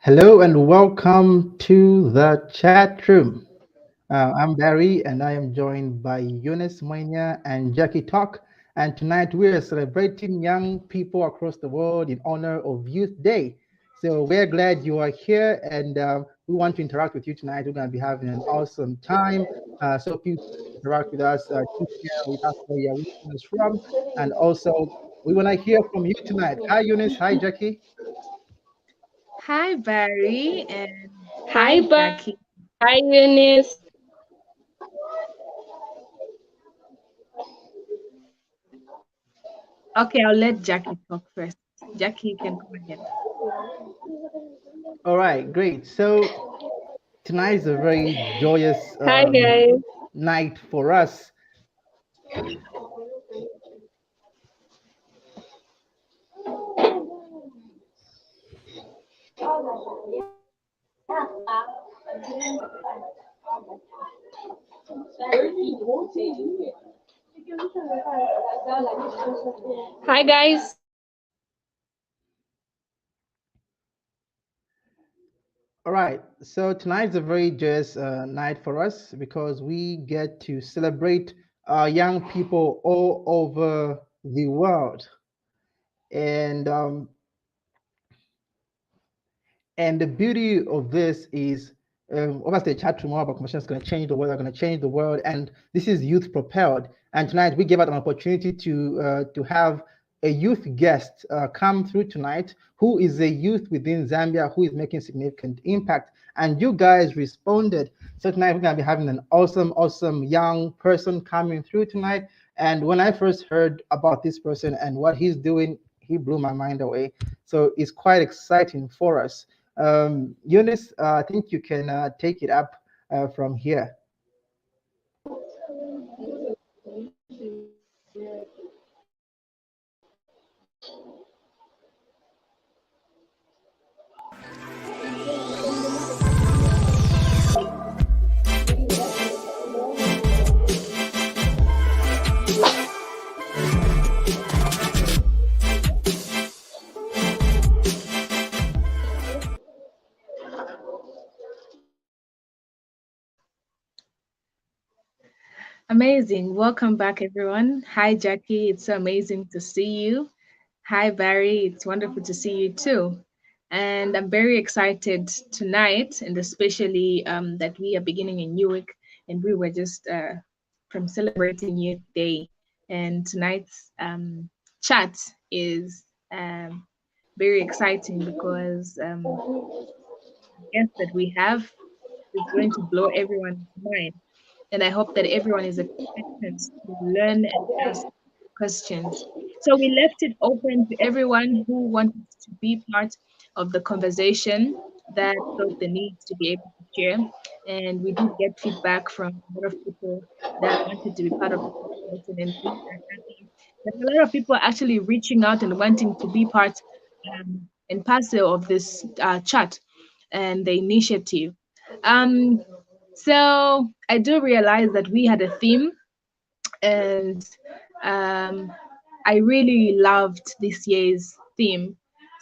Hello and welcome to the chat room. I'm Barry and I am joined by Eunice Moinia and Jackie Talk. And tonight we are celebrating young people across the world in honor of Youth Day. So we're glad you are here and we want to interact with you tonight. We're going to be having an awesome time. So please interact with us, please share with us where you're watching us from. And also, we want to hear from you tonight. Hi, Eunice. Hi, Jackie. Hi, Barry, and Hi, hi, Jackie. Hi, Eunice. Okay, I'll let Jackie talk first. Jackie, you can go ahead. All right, great. So tonight is a very joyous Hi, guys. night for us. Hi, guys. All right, so tonight is a very joyous night for us because we get to celebrate young people all over the world. And And the beauty of this is, obviously, the chat tomorrow about conversation is going to change the world, are going to change the world. And this is youth propelled. And tonight we gave out an opportunity to have a youth guest come through tonight who is a youth within Zambia who is making significant impact. And you guys responded. So tonight we're going to be having an awesome young person coming through tonight. And when I first heard about this person and what he's doing, he blew my mind away. So it's quite exciting for us. Eunice, I think you can take it up from here. Amazing. Welcome back, everyone. Hi, Jackie. It's so amazing to see you. Hi, Barry. It's wonderful to see you too. And I'm very excited tonight, and especially that we are beginning a new week, and we were just from celebrating Youth Day. And tonight's chat is very exciting because guest that we have is going to blow everyone's mind. And I hope that everyone is expectant to learn and ask questions. So we left it open to everyone who wanted to be part of the conversation that felt the need to be able to share. And we did get feedback from a lot of people that wanted to be part of the conversation, and we are happy that a lot of people are actually reaching out and wanting to be part and parcel of this chat and the initiative. Um, so I do realize that we had a theme, and um, I really loved this year's theme.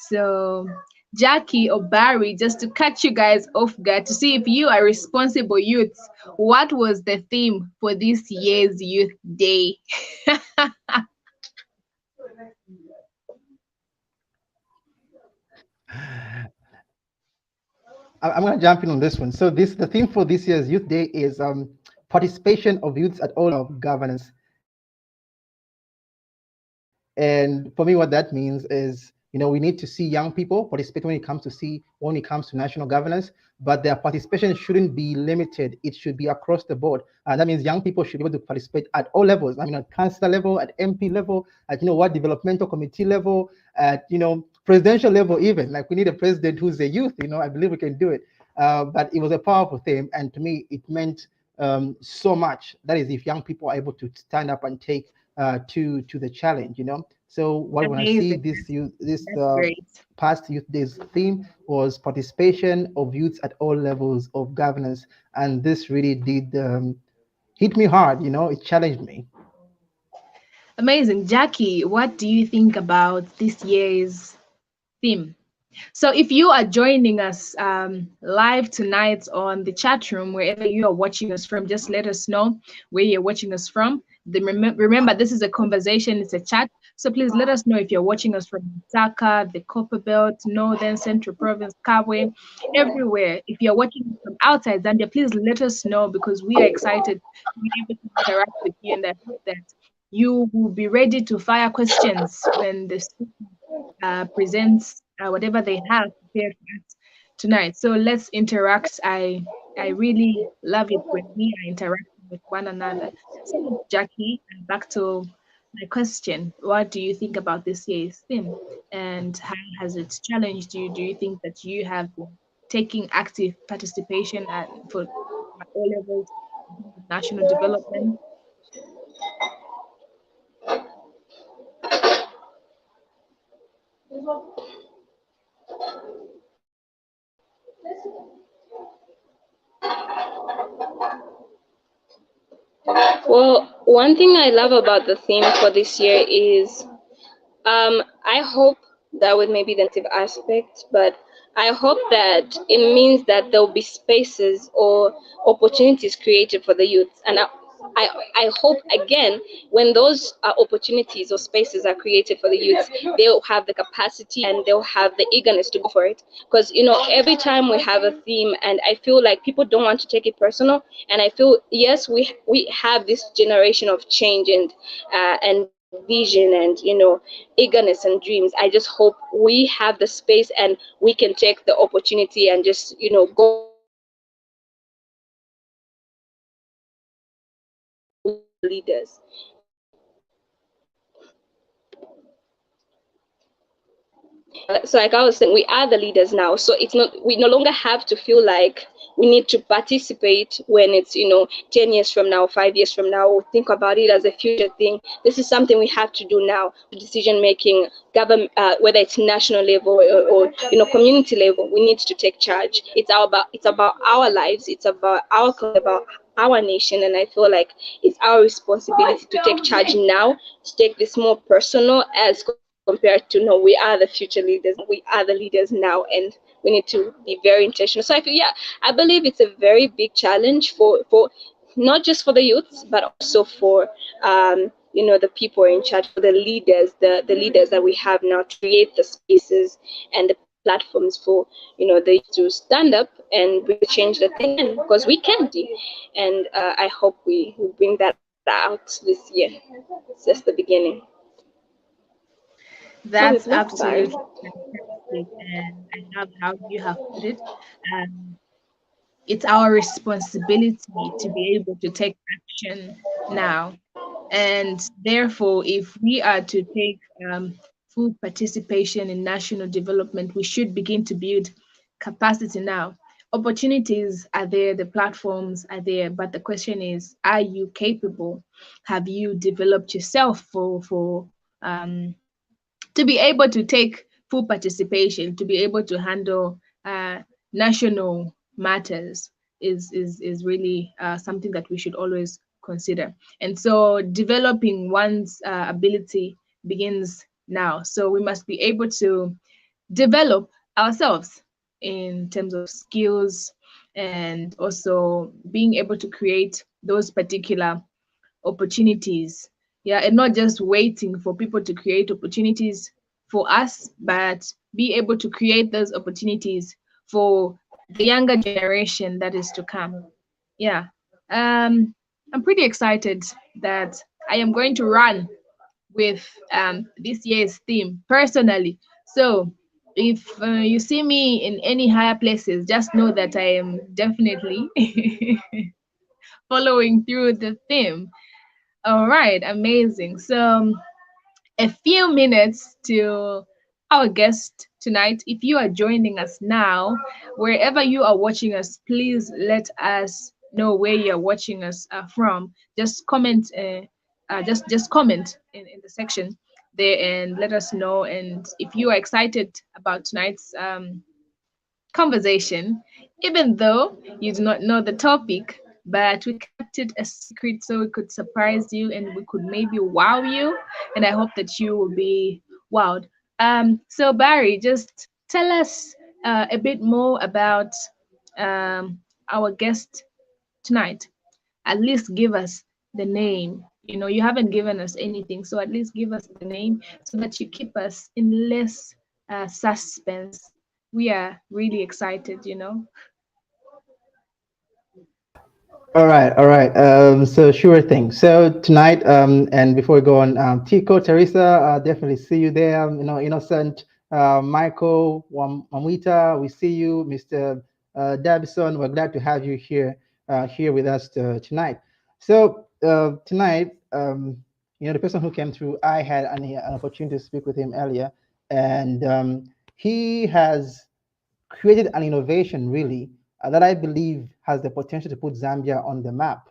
So, Jackie or Barry, just to catch you guys off guard to see if you are responsible youths, what was the theme for this year's Youth Day? I'm going to jump in on this one. So the theme for this year's Youth Day is participation of youths at all of governance. And for me, what that means is, we need to see young people participate when it comes to national governance, but their participation shouldn't be limited. It should be across the board. And that means young people should be able to participate at all levels. I mean, at council level, at MP level, at, what developmental committee level, at, presidential level even. Like we need a president who's a youth, I believe we can do it. But it was a powerful thing. And to me, it meant so much. That is, if young people are able to stand up and take to the challenge. So what when I see Amazing. this That's great. past Youth Days theme was participation of youths at all levels of governance, and this really did hit me hard. It challenged me. Amazing. Jackie, what do you think about this year's theme? So if you are joining us live tonight on the chat room, wherever you are watching us from, just let us know where you're watching us from. Remember, this is a conversation, it's a chat. So please let us know if you're watching us from Dhaka, the Copper Belt, Northern, Central Province, Kabwe, everywhere. If you're watching us from outside Zambia, please let us know because we are excited to be able to interact with you, and I hope that you will be ready to fire questions when the presents whatever they have prepared for us tonight. So let's interact. I really love it when we are interacting with one another. So Jackie, back to my question. What do you think about this year's theme, and how has it challenged you? Do you think that you have been taking active participation for all levels of national development? Well, one thing I love about the theme for this year is I hope that would maybe the negative aspect, but I hope that it means that there'll be spaces or opportunities created for the youth. And I hope again, when those opportunities or spaces are created for the youth, they'll have the capacity and they'll have the eagerness to go for it. Because every time we have a theme, and I feel like people don't want to take it personal. And I feel yes, we have this generation of change and vision and eagerness and dreams. I just hope we have the space and we can take the opportunity and just go for it and leaders. So like I was saying, we are the leaders now. So it's not we no longer have to feel like we need to participate when it's 10 years from now, 5 years from now, or think about it as a future thing. This is something we have to do now. Decision making, government, whether it's national level or community level, we need to take charge. It's about our lives. It's about our nation, and I feel like it's our responsibility to take charge now, to take this more personal as compared to no, we are the future leaders, we are the leaders now, and we need to be very intentional. So I feel, yeah, I believe it's a very big challenge for not just for the youths, but also for the people in charge, for the leaders, the leaders that we have now, to create the spaces and the platforms for the youth to stand up and bring the change that they can, because we can do. And I hope we bring that out this year. It's just the beginning. What That's is next, Barry? absolutely fantastic, and I love how you have put it. Um, it's our responsibility to be able to take action now. And therefore, if we are to take full participation in national development, we should begin to build capacity now. Opportunities are there, the platforms are there, but the question is, are you capable? Have you developed yourself um, to be able to take full participation, to be able to handle national matters is really something that we should always consider. And so developing one's ability begins now. So we must be able to develop ourselves in terms of skills and also being able to create those particular opportunities. Yeah, and not just waiting for people to create opportunities for us, but be able to create those opportunities for the younger generation that is to come. Yeah. I'm pretty excited that I am going to run with this year's theme personally. So if you see me in any higher places, just know that I am definitely following through the theme. All right, amazing. So, a few minutes to our guest tonight. If you are joining us now, wherever you are watching us, please let us know where you are watching us from. Just comment, just comment in the section there and let us know. And if you are excited about tonight's conversation, even though you do not know the topic, but we kept it a secret so we could surprise you and we could maybe wow you. And I hope that you will be wowed. So Barry, just tell us a bit more about um, our guest tonight. At least give us the name. You know, you haven't given us anything, so at least give us the name so that you keep us in less suspense. We are really excited, you know. All right, all right. So sure thing. So tonight, and before we go on, Tico, Teresa, definitely see you there. Innocent, Michael, Mamwita, we see you, Mr. Davison. We're glad to have you here with us tonight. So tonight, the person who came through, I had an opportunity to speak with him earlier, and he has created an innovation really that I believe has the potential to put Zambia on the map.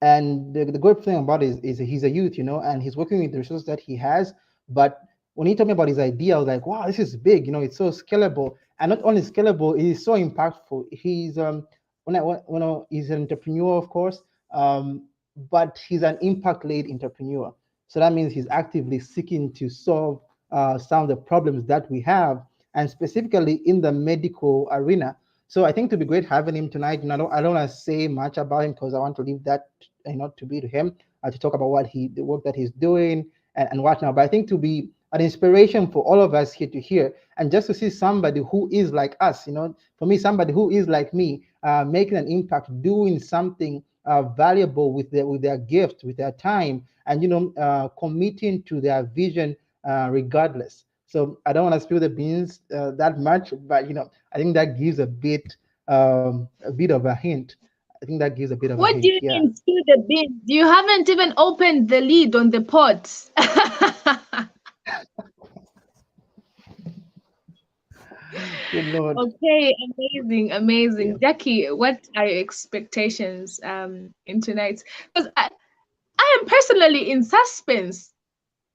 And the great thing about it is he's a youth, and he's working with the resources that he has. But when he told me about his idea, I was like, wow, this is big. It's so scalable, and not only scalable, it is so impactful. He's he's an entrepreneur, of course, but he's an impact-led entrepreneur. So that means he's actively seeking to solve some of the problems that we have, and specifically in the medical arena. So I think to be great having him tonight. I don't want to say much about him because I want to leave that to be to him to talk about the work that he's doing and whatnot. But I think to be an inspiration for all of us here to hear and just to see somebody who is like us. For me, somebody who is like me, making an impact, doing something valuable with their gift, with their time, and committing to their vision regardless. So I don't want to spill the beans that much, but I think that gives a bit of a hint. I think that gives a bit of a What do hint. you Yeah. mean spill the beans? You haven't even opened the lid on the pot. Good Lord. Okay, amazing, Yeah. amazing. Jackie, what are your expectations in tonight? Because I am personally in suspense.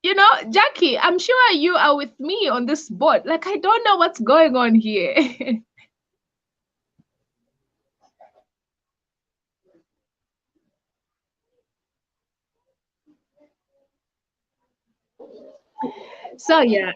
You know, Jackie, I'm sure you are with me on this boat. Like, I don't know what's going on here. So yeah,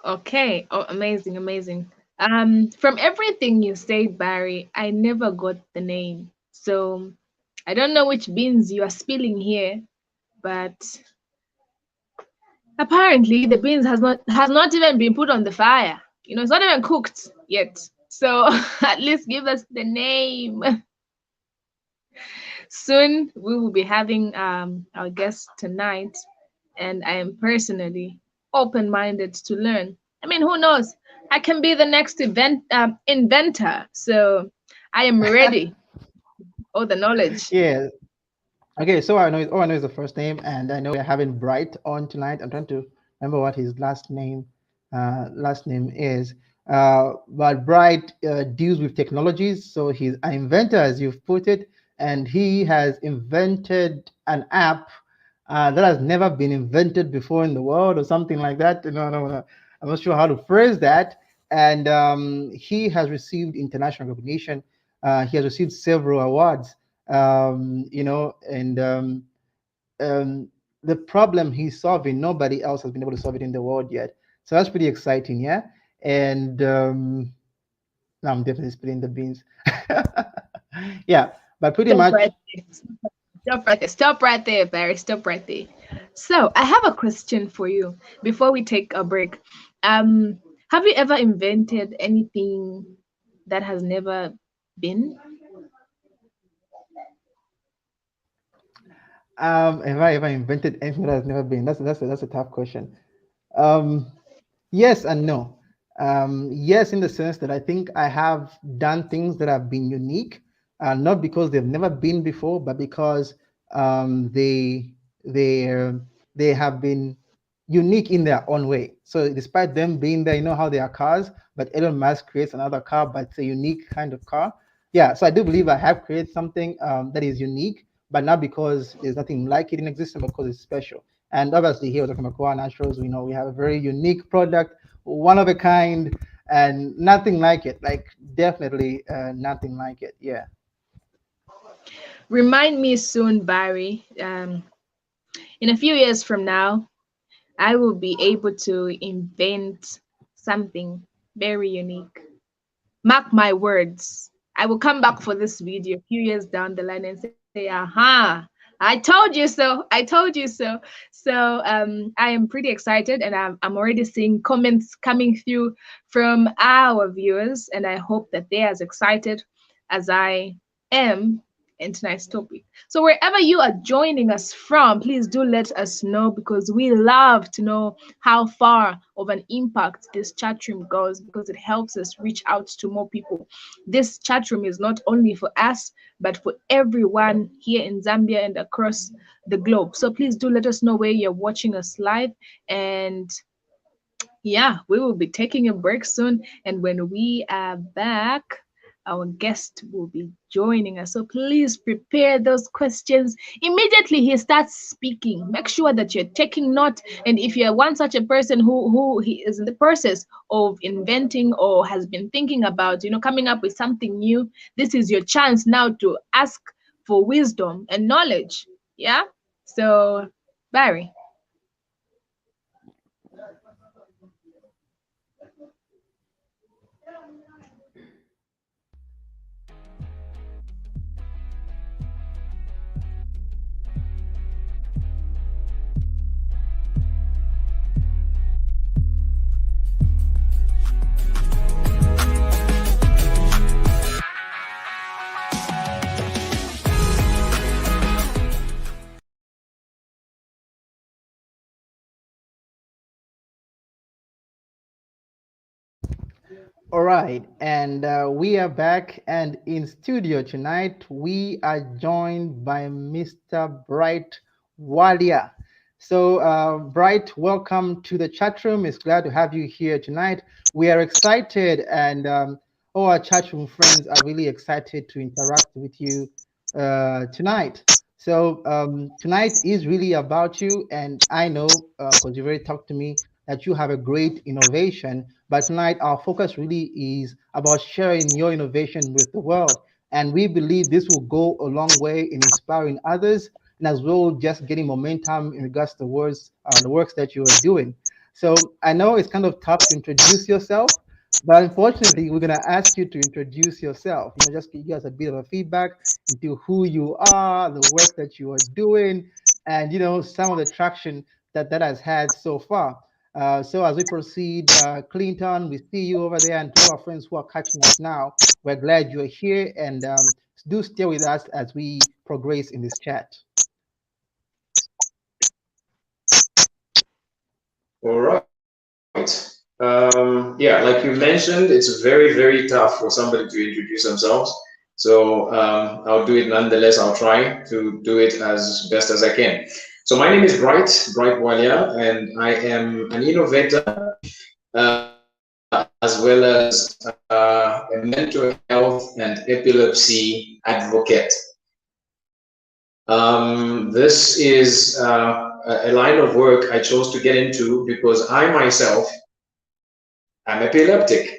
okay. Oh, amazing, amazing. From everything you said, Barry, I never got the name. So I don't know which beans you are spilling here, but apparently the beans has not even been put on the fire. You know, it's not even cooked yet. So at least give us the name. Soon we will be having our guest tonight, and I am personally open-minded to learn. I mean, who knows? I can be the next inventor. So I am ready. All the knowledge. Yeah. Okay, so all I know is the first name, and I know we're having Bright on tonight. I'm trying to remember what his last name is. But Bright deals with technologies, so he's an inventor, as you've put it, and he has invented an app that has never been invented before in the world, or something like that. I'm not sure how to phrase that. And he has received international recognition. He has received several awards, and um, the problem he's solving, nobody else has been able to solve it in the world yet. So that's pretty exciting, yeah. And no, I'm definitely spilling the beans. Yeah, but pretty Stop much. right there. Stop right there. Stop right there, Barry. Stop right there. So I have a question for you before we take a break. Um, have you ever invented anything that has never been? Have I ever invented anything that has never been? That's a tough question. Um, Yes and no. Yes, in the sense that I think I have done things that have been unique, not because they've never been before, but because they they have been unique in their own way. So despite them being there, how they are cars, but Elon Musk creates another car, but it's a unique kind of car. Yeah, so I do believe I have created something that is unique, but not because there's nothing like it in existence, but because it's special. And obviously, here with Makua Naturals, we know we have a very unique product, one of a kind, and nothing like it. Like definitely nothing like it. Yeah. Remind me soon, Barry. In a few years from now, I will be able to invent something very unique. Mark my words. I will come back for this video a few years down the line and say, aha, I told you so. I told you so. So I am pretty excited, and I'm already seeing comments coming through from our viewers, and I hope that they're as excited as I am in tonight's topic. So wherever you are joining us from, please do let us know, because we love to know how far of an impact this chat room goes, because it helps us reach out to more people. This chat room is not only for us, but for everyone here in Zambia and across the globe. So please do let us know where you're watching us live. And yeah, we will be taking a break soon. And when we are back, our guest will be joining us. So please prepare those questions. Immediately he starts speaking, make sure that you're taking note. And if you're one such a person who he is in the process of inventing or has been thinking about, coming up with something new, this is your chance now to ask for wisdom and knowledge. Yeah. So, Barry. All right, and we are back, and in studio tonight we are joined by Mr. Bright Walia. So, Bright, welcome to the chat room. It's glad to have you here tonight. We are excited, and all our chat room friends are really excited to interact with you tonight. So, tonight is really about you, and I know because you've already talked to me that you have a great innovation. But tonight, our focus really is about sharing your innovation with the world. And we believe this will go a long way in inspiring others, and as well just getting momentum in regards to the works that you are doing. So I know it's kind of tough to introduce yourself, but unfortunately, we're going to ask you to introduce yourself. Just give us a bit of a feedback into who you are, the work that you are doing, and some of the traction that has had so far. So as we proceed, Clinton, we see you over there, and to all our friends who are catching us now, we're glad you're here, and do stay with us as we progress in this chat. All right. Yeah, like you mentioned, it's very, very tough for somebody to introduce themselves. So I'll do it nonetheless. I'll try to do it as best as I can. So my name is Bright Walia, and I am an innovator as well as a mental health and epilepsy advocate. This is a line of work I chose to get into because I myself am epileptic.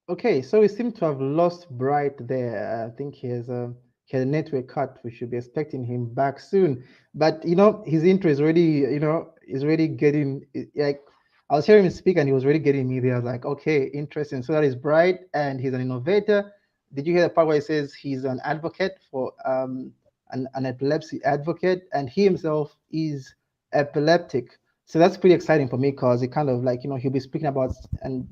Okay, so we seem to have lost Bright there. I think he has a network cut. We should be expecting him back soon. But his intro is already, is already getting like I was hearing him speak and he was already getting me there. I was like, okay, interesting. So that is Bright and he's an innovator. Did you hear the part where he says he's an advocate for an epilepsy advocate, and he himself is epileptic? So that's pretty exciting for me because it kind of like he'll be speaking about and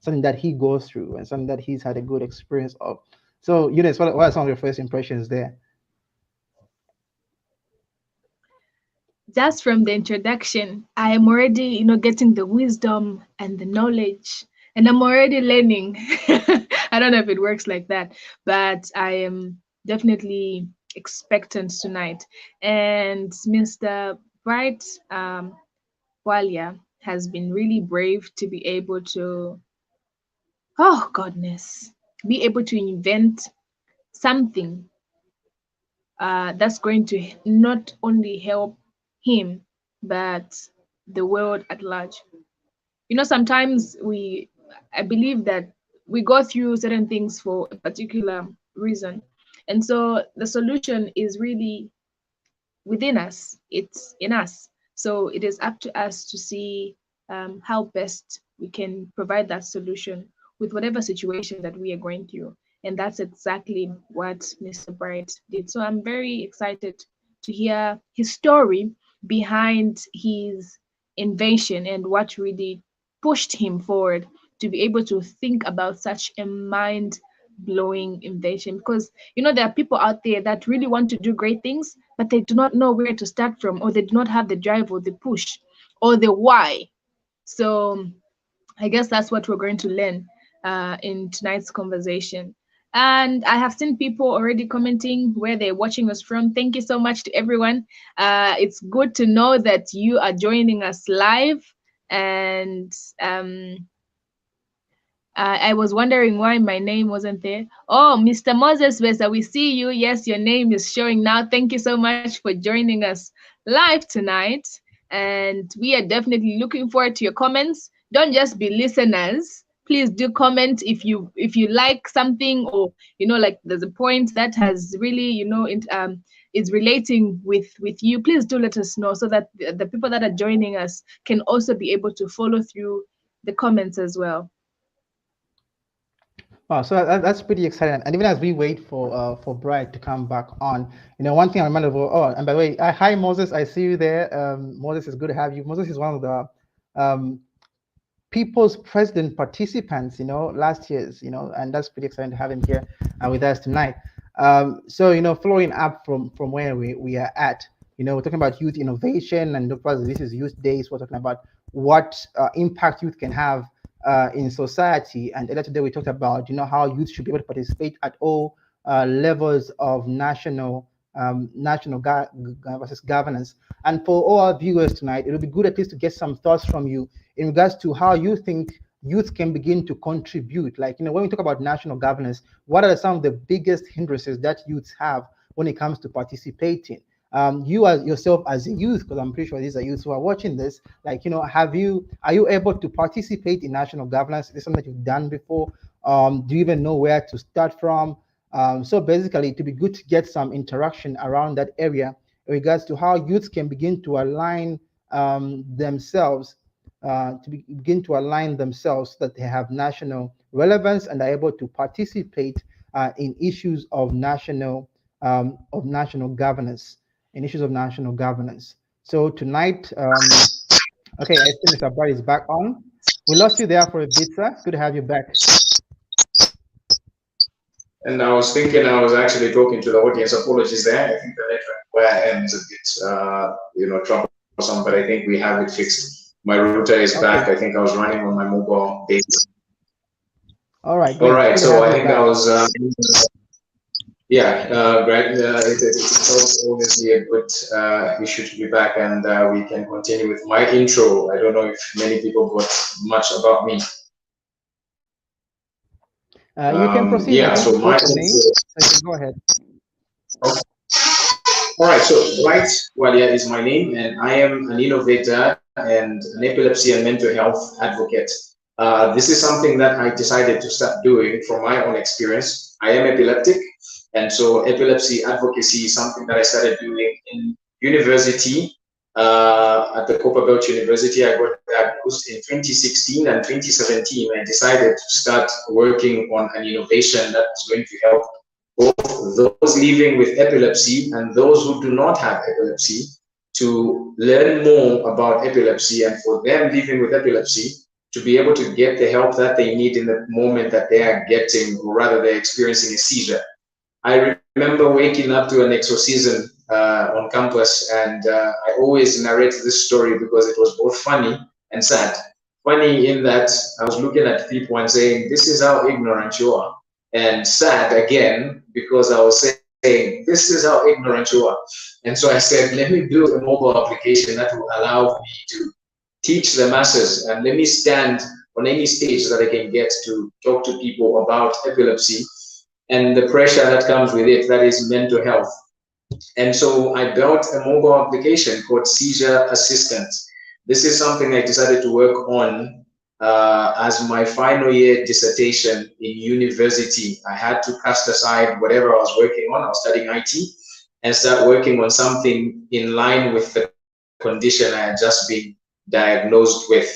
something that he goes through and something that he's had a good experience of. So what are some of your first impressions there? Just from the introduction, I am already, getting the wisdom and the knowledge, and I'm already learning. I don't know if it works like that, but I am definitely expectant tonight. And Mr. Bright Walia, has been really brave to be able to, oh goodness, be able to invent something that's going to not only help him, but the world at large. You know, sometimes I believe that we go through certain things for a particular reason. And so the solution is really within us, it's in us. So it is up to us to see how best we can provide that solution with whatever situation that we are going through. And that's exactly what Mr. Bright did. So I'm very excited to hear his story behind his invention and what really pushed him forward to be able to think about such a mind blowing invention. Because you know there are people out there that really want to do great things, but they do not know where to start from, or they do not have the drive or the push or the why. So I guess that's what we're going to learn in tonight's conversation. And I have seen people already commenting where they're watching us from. Thank you so much to everyone. It's good to know that you are joining us live. And I was wondering why my name wasn't there. Oh, Mr. Moses Besa, we see you. Yes, your name is showing now. Thank you so much for joining us live tonight. And we are definitely looking forward to your comments. Don't just be listeners. Please do comment if you like something, or like there's a point that has really is relating with you. Please do let us know so that the people that are joining us can also be able to follow through the comments as well. Wow, so that's pretty exciting. And even as we wait for Bright to come back on, one thing I remember. Oh, and by the way, hi Moses, I see you there. Moses, is good to have you. Moses is one of the People's President participants, last year's, and that's pretty exciting to have him here with us tonight. So, following up from where we are at, we're talking about youth innovation, and this is Youth Days. We're talking about what impact youth can have in society. And earlier today we talked about, how youth should be able to participate at all levels of national versus governance. And for all our viewers tonight, it would be good at least to get some thoughts from you in regards to how you think youth can begin to contribute. Like, when we talk about national governance, what are some of the biggest hindrances that youths have when it comes to participating? You as yourself as a youth, because I'm pretty sure these are youths who are watching this, like, are you able to participate in national governance? Is this something that you've done before? Do you even know where to start from? So basically, it would be good to get some interaction around that area in regards to how youths can begin to align themselves so that they have national relevance and are able to participate in issues of national governance. So tonight, okay, I think Mr. Barry is back on. We lost you there for a bit, sir. Good to have you back. And I was thinking, I was actually talking to the audience. Apologies there. I think the network where ends a bit, troublesome, but I think we have it fixed. My router is back. I think I was running on my mobile data. All right. Great. All right. So I think I was, great. It's obviously a good issue to be back, and we can continue with my intro. I don't know if many people got much about me. You can proceed. Yeah, so my name. Go ahead. Okay. All right, so Bright Walia is my name, and I am an innovator and an epilepsy and mental health advocate. This is something that I decided to start doing from my own experience. I am epileptic, and so epilepsy advocacy is something that I started doing in university. At the Copperbelt University, I got diagnosed in 2016 and 2017. I decided to start working on an innovation that is going to help both those living with epilepsy and those who do not have epilepsy to learn more about epilepsy, and for them living with epilepsy to be able to get the help that they need in the moment that they are getting, or rather they're experiencing a seizure. I remember waking up to an exorcism on campus, and I always narrate this story because it was both funny and sad. Funny in that I was looking at people and saying, this is how ignorant you are. And sad again, because I was saying, this is how ignorant you are. And so I said, let me build a mobile application that will allow me to teach the masses and let me stand on any stage that I can get to talk to people about epilepsy and the pressure that comes with it, that is mental health. And so I built a mobile application called Seizure Assistant. This is something I decided to work on as my final year dissertation in university. I had to cast aside whatever I was working on. I was studying IT and start working on something in line with the condition I had just been diagnosed with.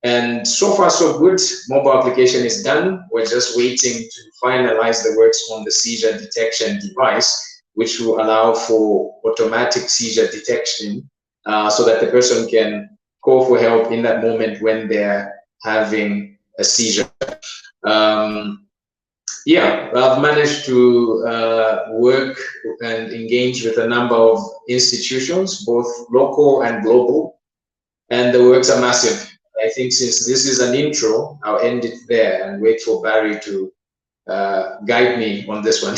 And so far, so good. Mobile application is done. We're just waiting to finalize the works on the seizure detection device, which will allow for automatic seizure detection so that the person can call for help in that moment when they're having a seizure. Yeah, I've managed to work and engage with a number of institutions, both local and global, and the works are massive. I think since this is an intro, I'll end it there and wait for Barry to guide me on this one.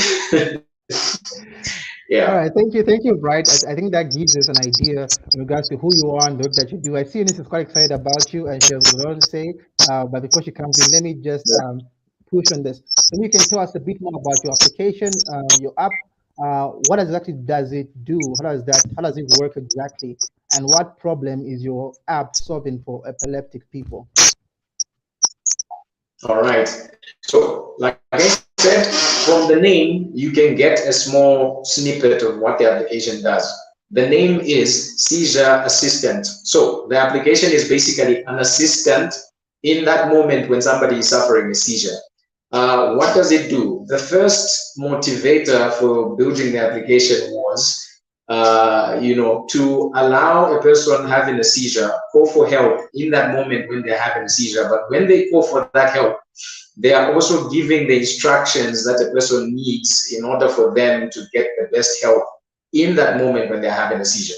Yeah. All right, thank you, Bright. I think that gives us an idea in regards to who you are and the work that you do. I see Eunice is quite excited about you, and she has a lot to say. But before she comes in, let me just push on this. Maybe you can tell us a bit more about your application, your app. What exactly does it do? How does it work exactly? And what problem is your app solving for epileptic people? All right. So, like I said, from the name, you can get a small snippet of what the application does. The name is Seizure Assistant. So, the application is basically an assistant in that moment when somebody is suffering a seizure. What does it do? The first motivator for building the application was to allow a person having a seizure call for help in that moment when they're having a seizure. But when they call for that help, they are also giving the instructions that a person needs in order for them to get the best help in that moment when they're having a seizure.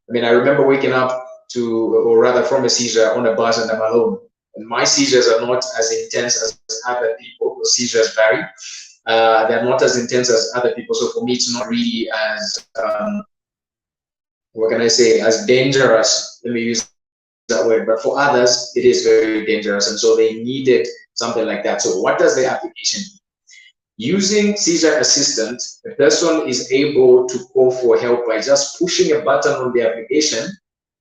I mean, I remember waking up or rather from a seizure on a bus and I'm alone. And my seizures are not as intense as other people. Those seizures vary. They're not as intense as other people. So for me, it's not really as what can I say, as dangerous, let me use that word, but for others, it is very dangerous. And so they needed something like that. So what does the application do? Using Seizure Assistant, the person is able to call for help by just pushing a button on the application,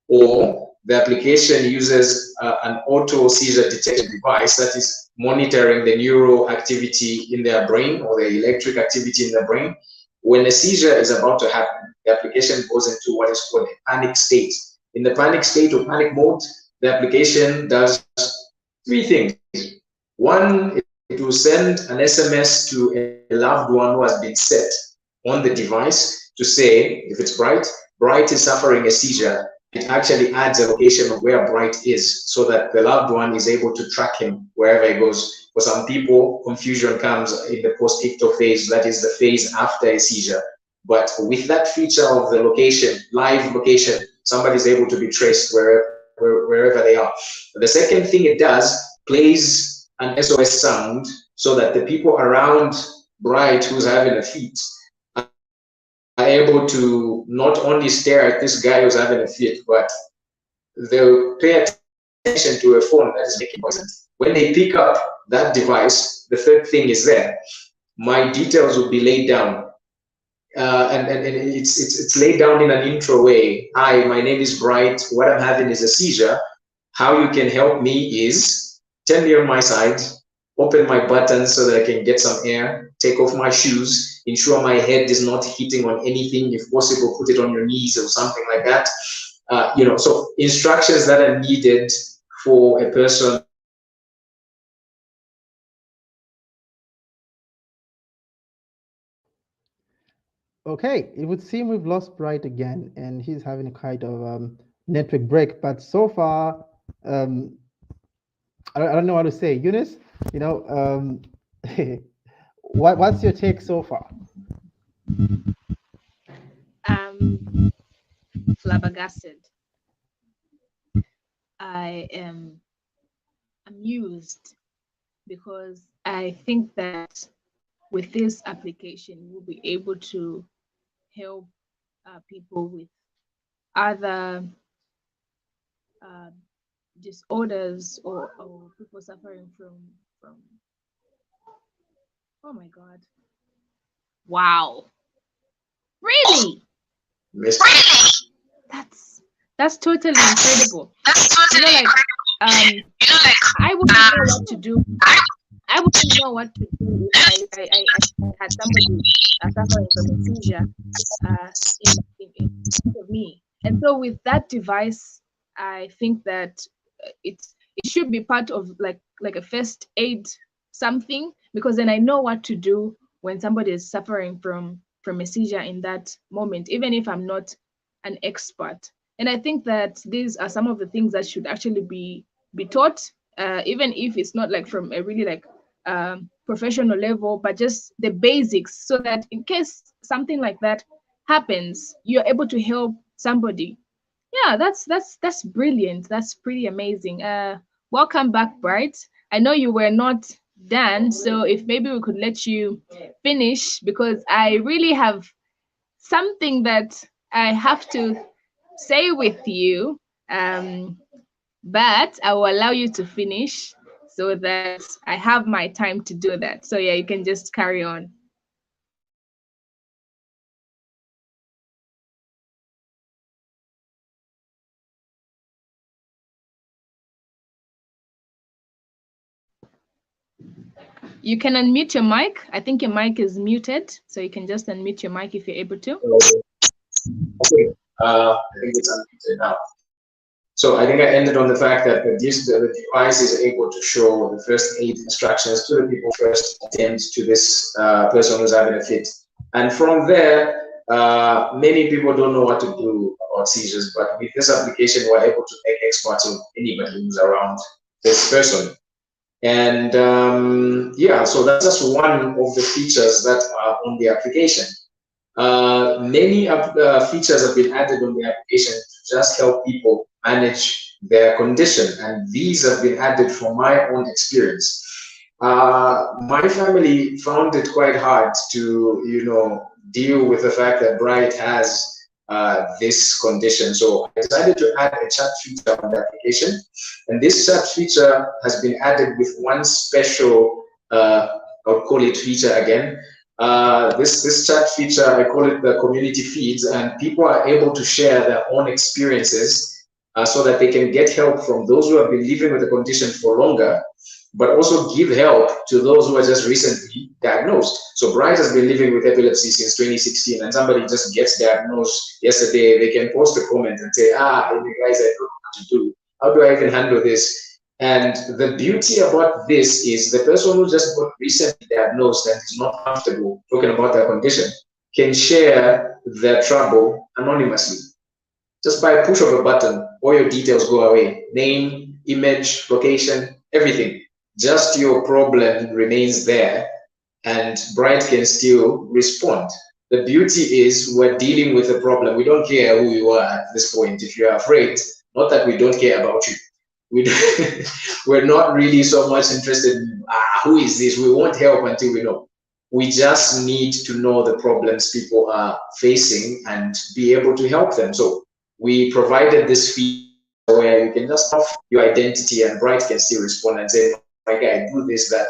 or the application uses an auto seizure detection device that is monitoring the neural activity in their brain or the electric activity in the brain. When a seizure is about to happen, the application goes into what is called a panic state. In the panic state or panic mode, the application does three things. One, it will send an SMS to a loved one who has been set on the device to say, if it's Bright is suffering a seizure. It actually adds a location of where Bright is so that the loved one is able to track him wherever he goes. For some people, confusion comes in the post-ictal phase, that is the phase after a seizure. But with that feature of the location, live location, somebody is able to be traced wherever they are. The second thing it does, plays an SOS sound so that the people around Bright who's having a fit are able to not only stare at this guy who's having a fit, but they'll pay attention to a phone that is making noise. When they pick up that device, the third thing is there. My details will be laid down. And it's laid down in an intro way. Hi, my name is Bright. What I'm having is a seizure. How you can help me is turn me on my side, open my buttons so that I can get some air, take off my shoes, ensure my head is not hitting on anything. If possible, put it on your knees or something like that. So instructions that are needed for a person. Okay, it would seem we've lost Bright again, and he's having a kind of network break. But so far, I don't know what to say. Eunice, what's your take so far? Flabbergasted. I am amused because I think that with this application, we'll be able to help people with other uh, disorders or people suffering from oh my god, wow, really, that's that's totally incredible. You know, like I wouldn't know what to do. I wouldn't know what to do if I had somebody suffering from a seizure in front of me. And so with that device, I think that it should be part of like a first aid something, because then I know what to do when somebody is suffering from a seizure in that moment, even if I'm not an expert. And I think that these are some of the things that should actually be taught, even if it's not like from a really like professional level, but just the basics, so that in case something like that happens, you're able to help somebody. Yeah, that's brilliant. That's pretty amazing. Welcome back, Bright. I know you were not done, so if maybe we could let you finish, because I really have something that I have to say with you. But I will allow you to finish so that I have my time to do that. So yeah, you can just carry on. You can unmute your mic. I think your mic is muted, so you can just unmute your mic if you're able to. Okay, I think it's unmuted now. So I think I ended on the fact that the device is able to show the first aid instructions to the people first attend to this person who's having a fit. And from there, many people don't know what to do about seizures, but with this application, we're able to make experts of anybody who's around this person. And yeah, so that's just one of the features that are on the application. Many features have been added on the application to just help people manage their condition, and these have been added from my own experience. My family found it quite hard to, deal with the fact that Bright has this condition. So I decided to add a chat feature on the application, and this chat feature has been added with one special, I'll call it feature again. This chat feature, I call it the community feeds, and people are able to share their own experiences so that they can get help from those who have been living with the condition for longer, but also give help to those who are just recently diagnosed. So Bright has been living with epilepsy since 2016, and somebody just gets diagnosed yesterday. They can post a comment and say, you guys, I don't know what to do. How do I even handle this? And the beauty about this is the person who just got recently diagnosed and is not comfortable talking about their condition can share their trouble anonymously. Just by a push of a button, all your details go away. Name, image, location, everything. Just your problem remains there, and Bright can still respond. The beauty is we're dealing with a problem. We don't care who you are at this point. If you're afraid, not that we don't care about you. We're not really so much interested in who is this. We won't help until we know. We just need to know the problems people are facing and be able to help them. So we provided this feature where you can just have your identity, and Bright can still respond and say, my guy, do this, that.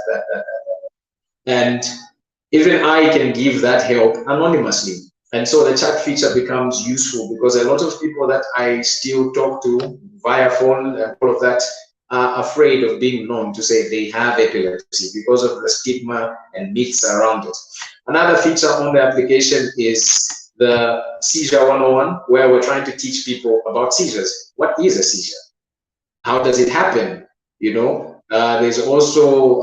And even I can give that help anonymously. And so the chat feature becomes useful because a lot of people that I still talk to via phone and all of that are afraid of being known to say they have epilepsy because of the stigma and myths around it. Another feature on the application is the Seizure 101, where we're trying to teach people about seizures. What is a seizure? How does it happen? There's also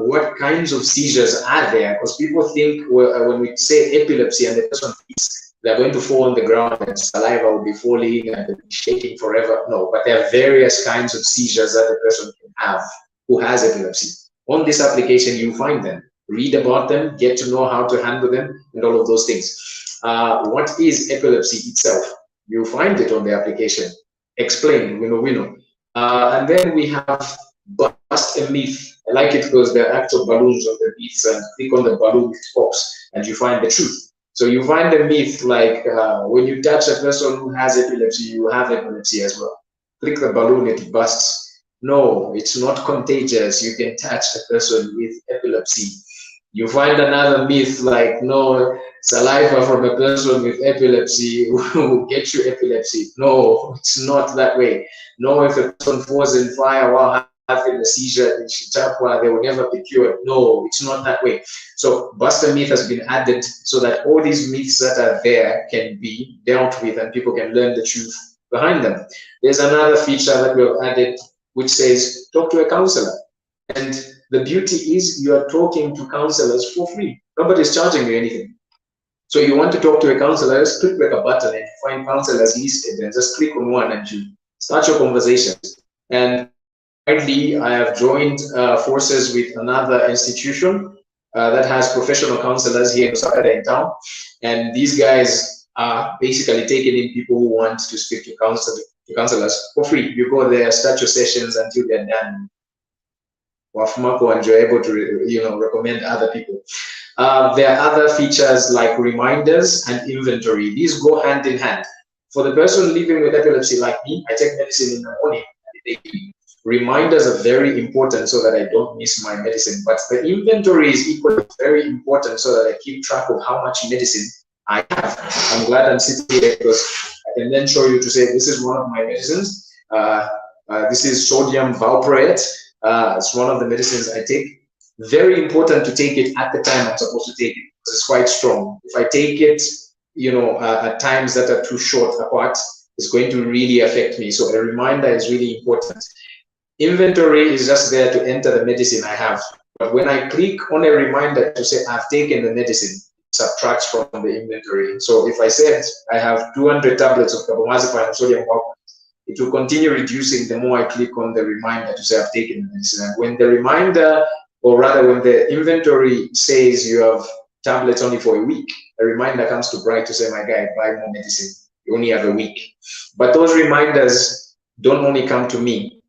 what kinds of seizures are there, because people think when we say epilepsy and the person thinks they're going to fall on the ground and saliva will be falling and they'll be shaking forever. No, but there are various kinds of seizures that a person can have who has epilepsy. On this application, you find them, read about them, get to know how to handle them, and all of those things. What is epilepsy itself? You find it on the application. Explain, we know. And then we have bust a myth. I like it because there are actual balloons on the myths, and click on the balloon, it pops, and you find the truth. So you find the myth like when you touch a person who has epilepsy, you have epilepsy as well. click the balloon, it bursts. No, it's not contagious. You can touch a person with epilepsy. You find another myth like, no, saliva from a person with epilepsy will get you epilepsy. No, it's not that way. No, if a person falls in fire while having a seizure in Chitapwa, they will never be cured. No, it's not that way. So Buster myth has been added so that all these myths that are there can be dealt with and people can learn the truth behind them. There's another feature that we've added which says talk to a counselor. And the beauty is you are talking to counselors for free. Nobody's charging you anything. So you want to talk to a counselor, just click like a button and find counselors listed and just click on one and you start your conversation. And currently, I have joined forces with another institution that has professional counselors here in Osaka in town. And these guys are basically taking in people who want to speak to counselors for free. You go there, start your sessions until they're done. And you're able to recommend other people. There are other features like reminders and inventory. These go hand in hand. For the person living with epilepsy like me, I take medicine in the morning. Reminders are very important so that I don't miss my medicine. But the inventory is equally very important so that I keep track of how much medicine I have. I'm glad I'm sitting here because I can then show you to say this is one of my medicines. This is sodium valproate. It's one of the medicines I take. Very important to take it at the time I'm supposed to take it because it's quite strong. If I take it, at times that are too short apart, it's going to really affect me. So a reminder is really important. Inventory is just there to enter the medicine I have. But when I click on a reminder to say I've taken the medicine, it subtracts from the inventory. So if I said I have 200 tablets of carbamazepine and sodium valproate, it will continue reducing the more I click on the reminder to say I've taken the medicine. And when the reminder, or rather when the inventory says you have tablets only for a week, a reminder comes to Bright to say, my guy, buy more medicine. You only have a week. But those reminders don't only come to me.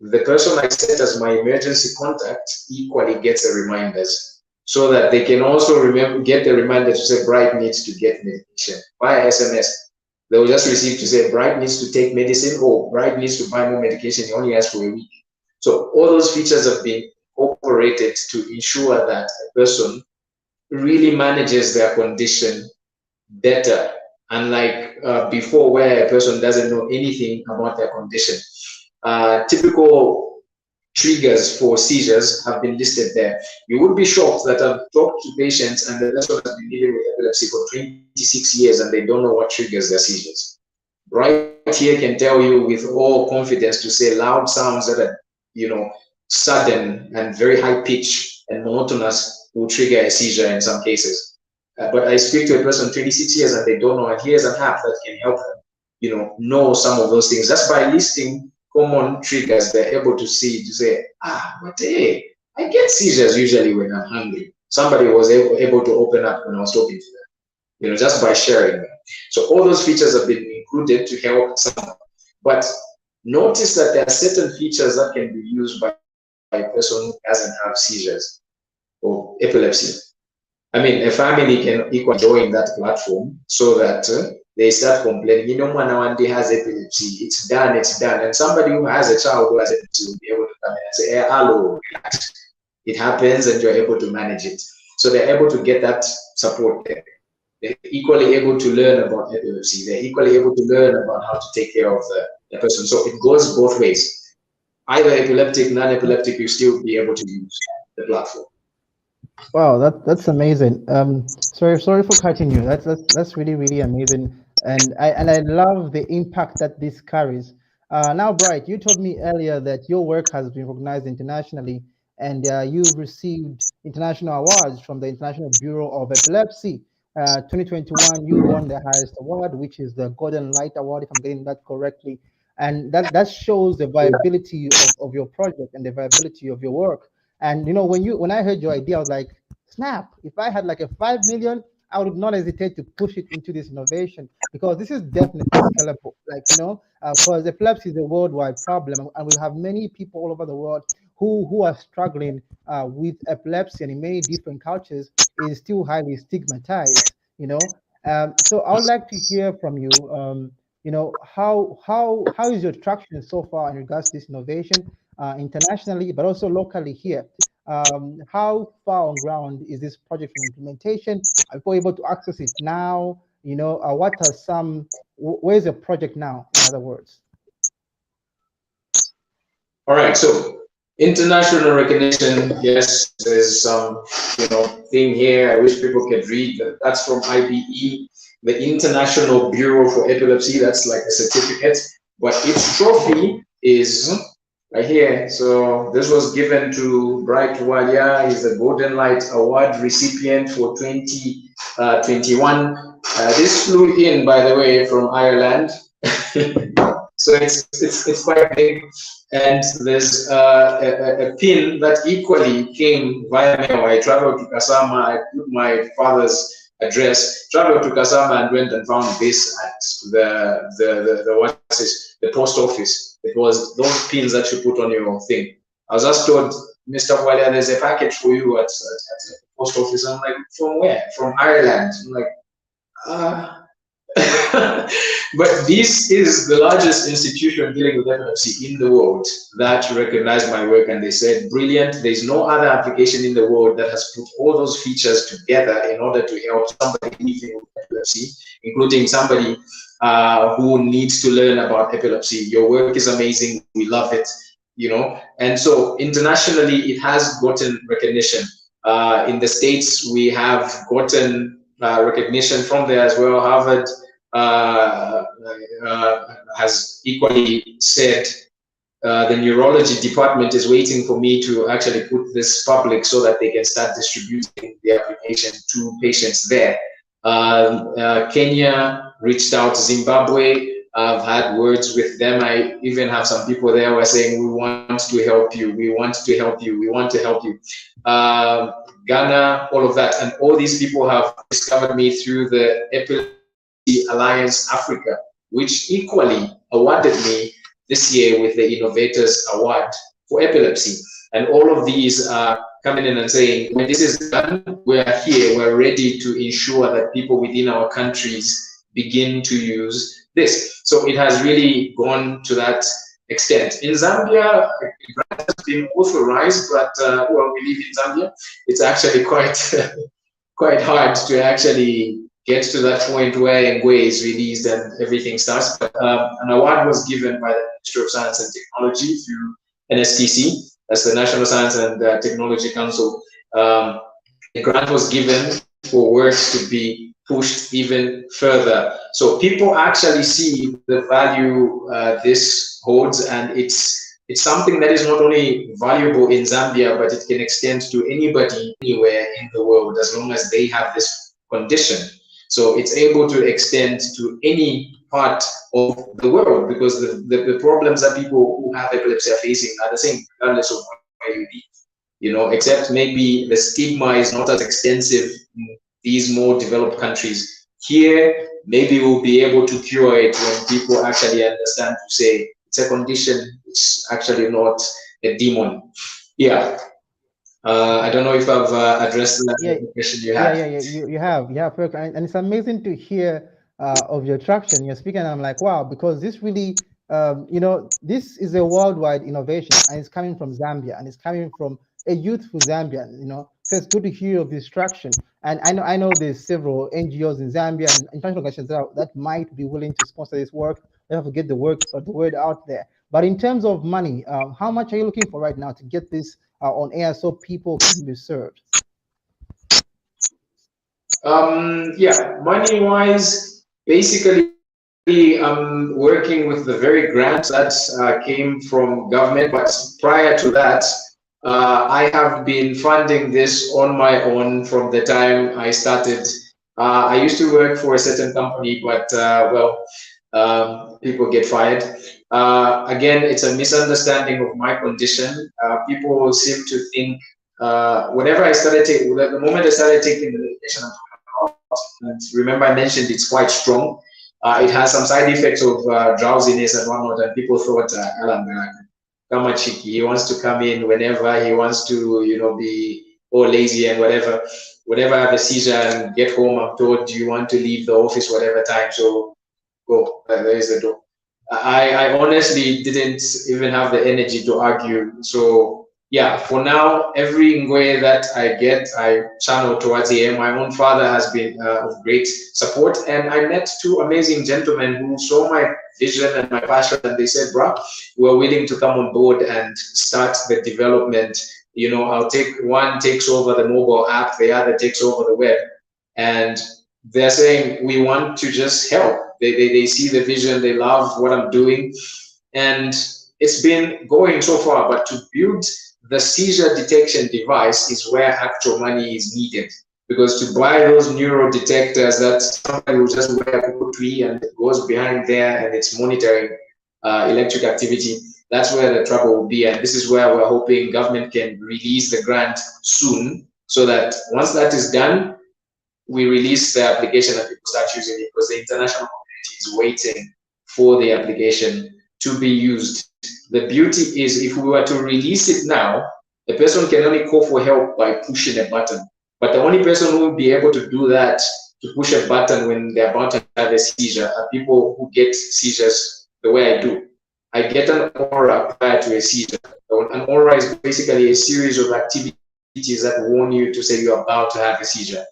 The person I set as my emergency contact equally gets the reminders so that they can also get the reminder to say Bright needs to get medication via SMS. They will just receive to say Bright needs to take medicine or Bright needs to buy more medication. He only has for a week. So all those features have been operated to ensure that a person really manages their condition better, unlike before where a person doesn't know anything about their condition. Typical triggers for seizures have been listed there. You would be shocked that I've talked to patients and the person has been living with epilepsy for 26 years and they don't know what triggers their seizures. Right here can tell you with all confidence to say loud sounds that are, sudden and very high pitch and monotonous will trigger a seizure in some cases. But I speak to a person 26 years and they don't know, and here's an app that can help them, know some of those things. Just by listing common triggers, they're able to see, to say, but hey, I get seizures usually when I'm hungry. Somebody was able to open up when I was talking to them, just by sharing them. So all those features have been included to help someone. But notice that there are certain features that can be used by a person who doesn't have seizures or epilepsy. I mean, a family can equally join that platform so that they start complaining, when one day has epilepsy, it's done. And somebody who has a child who has epilepsy will be able to come in and say, hey, hello, relax. It happens and you're able to manage it. So they're able to get that support there. They're equally able to learn about epilepsy. They're equally able to learn about how to take care of the person. So it goes both ways. Either epileptic, non-epileptic, you still be able to use the platform. Wow, that's amazing. Sorry for cutting you. That's really amazing, and I love the impact that this carries. Now, Bright, you told me earlier that your work has been recognized internationally, and you've received international awards from the International Bureau of Epilepsy. 2021, you won the highest award, which is the Golden Light Award, if I'm getting that correctly, and that shows the viability of your project and the viability of your work. And when I heard your idea, I was like, snap! If I had like a 5 million, I would not hesitate to push it into this innovation because this is definitely scalable. Because epilepsy is a worldwide problem, and we have many people all over the world who are struggling with epilepsy, and in many different cultures, it is still highly stigmatized. So I would like to hear from you. how is your traction so far in regards to this innovation internationally, but also locally here? How far on ground is this project from implementation? Are people able to access it now? What are some, where's the project now, in other words? All right, so international recognition, yes, there's some, thing here I wish people could read. That's from IBE, the International Bureau for Epilepsy. That's like a certificate, but its trophy is right here. So this was given to Bright Walia. He's the Golden Light Award recipient for 2021. This flew in, by the way, from Ireland. So it's quite big, and there's a pin that equally came via mail. I traveled to Kasama. I put my father's address. Traveled to Kasama and went and found this at the post office. It was those pins that you put on your thing. I was just told, Mr. Walia, there's a package for you at the post office. I'm like, from where? From Ireland. I'm like, but this is the largest institution dealing with epilepsy in the world that recognized my work, and they said, brilliant. There's no other application in the world that has put all those features together in order to help somebody living with epilepsy, including somebody who needs to learn about epilepsy. Your work is amazing. We love it, And so internationally, it has gotten recognition. In the States, we have gotten recognition from there as well. Harvard has equally said the neurology department is waiting for me to actually put this public so that they can start distributing the application to patients there. Kenya reached out to Zimbabwe. I've had words with them. I even have some people there who are saying, we want to help you. We want to help you. We want to help you. Ghana, all of that. And all these people have discovered me through the Epilepsy Alliance Africa, which equally awarded me this year with the Innovators Award for Epilepsy. And all of these are coming in and saying, when this is done, we're here, we're ready to ensure that people within our countries begin to use this. So it has really gone to that extent. In Zambia, it has been authorized, but well, we live in Zambia. It's actually quite hard to actually get to that point where Ngwe is released and everything starts. But an award was given by the Ministry of Science and Technology through NSTC, that's the National Science and Technology Council. A grant was given for works to be pushed even further. So people actually see the value this holds, and it's something that is not only valuable in Zambia, but it can extend to anybody anywhere in the world as long as they have this condition. So it's able to extend to any part of the world, because the problems that people who have epilepsy are facing are the same, regardless of where you live. Except maybe the stigma is not as extensive in these more developed countries. Here, maybe we'll be able to cure it when people actually understand to say it's a condition, it's actually not a demon. Yeah. I don't know if I've addressed the question you had. Yeah, you have, perfect. And it's amazing to hear of your traction. You're speaking, and I'm like, wow, because this really, this is a worldwide innovation, and it's coming from Zambia, and it's coming from a youthful Zambian, So it's good to hear of this traction. And I know there's several NGOs in Zambia and international organizations that might be willing to sponsor this work. They have to get the word out there. But in terms of money, how much are you looking for right now to get this on air so people can be served? Yeah, money wise, basically I'm working with the very grants that came from government, but prior to that, I have been funding this on my own from the time I started. I used to work for a certain company, but people get fired. Again, it's a misunderstanding of my condition. People seem to think whenever I started taking, the moment I started taking the medication, and remember I mentioned it's quite strong. It has some side effects of drowsiness and whatnot, and people thought Alan Kamachiki, he wants to come in whenever he wants to, be all lazy and whatever. Whenever I have a seizure and get home, I'm told, do you want to leave the office whatever time? So go. There is the door. I honestly didn't even have the energy to argue. So yeah, for now, every ngwe that I get, I channel towards him. My own father has been of great support, and I met two amazing gentlemen who saw my vision and my passion, and they said, "Bro, we're willing to come on board and start the development. You know, I'll take one takes over the mobile app, the other takes over the web, and they're saying we want to just help. They see the vision, they love what I'm doing, and it's been going so far. But to build the seizure detection device is where actual money is needed, because to buy those neural detectors that somebody will just wear a tree and it goes behind there and it's monitoring electric activity, that's where the trouble will be. And this is where we're hoping government can release the grant soon, so that once that is done, we release the application and people start using it, because the international community is waiting for the application to be used. The beauty is, if we were to release it now, the person can only call for help by pushing a button. But the only person who will be able to do that, to push a button when they're about to have a seizure, are people who get seizures the way I do. I get an aura prior to a seizure. An aura is basically a series of activities that warn you to say you're about to have a seizure.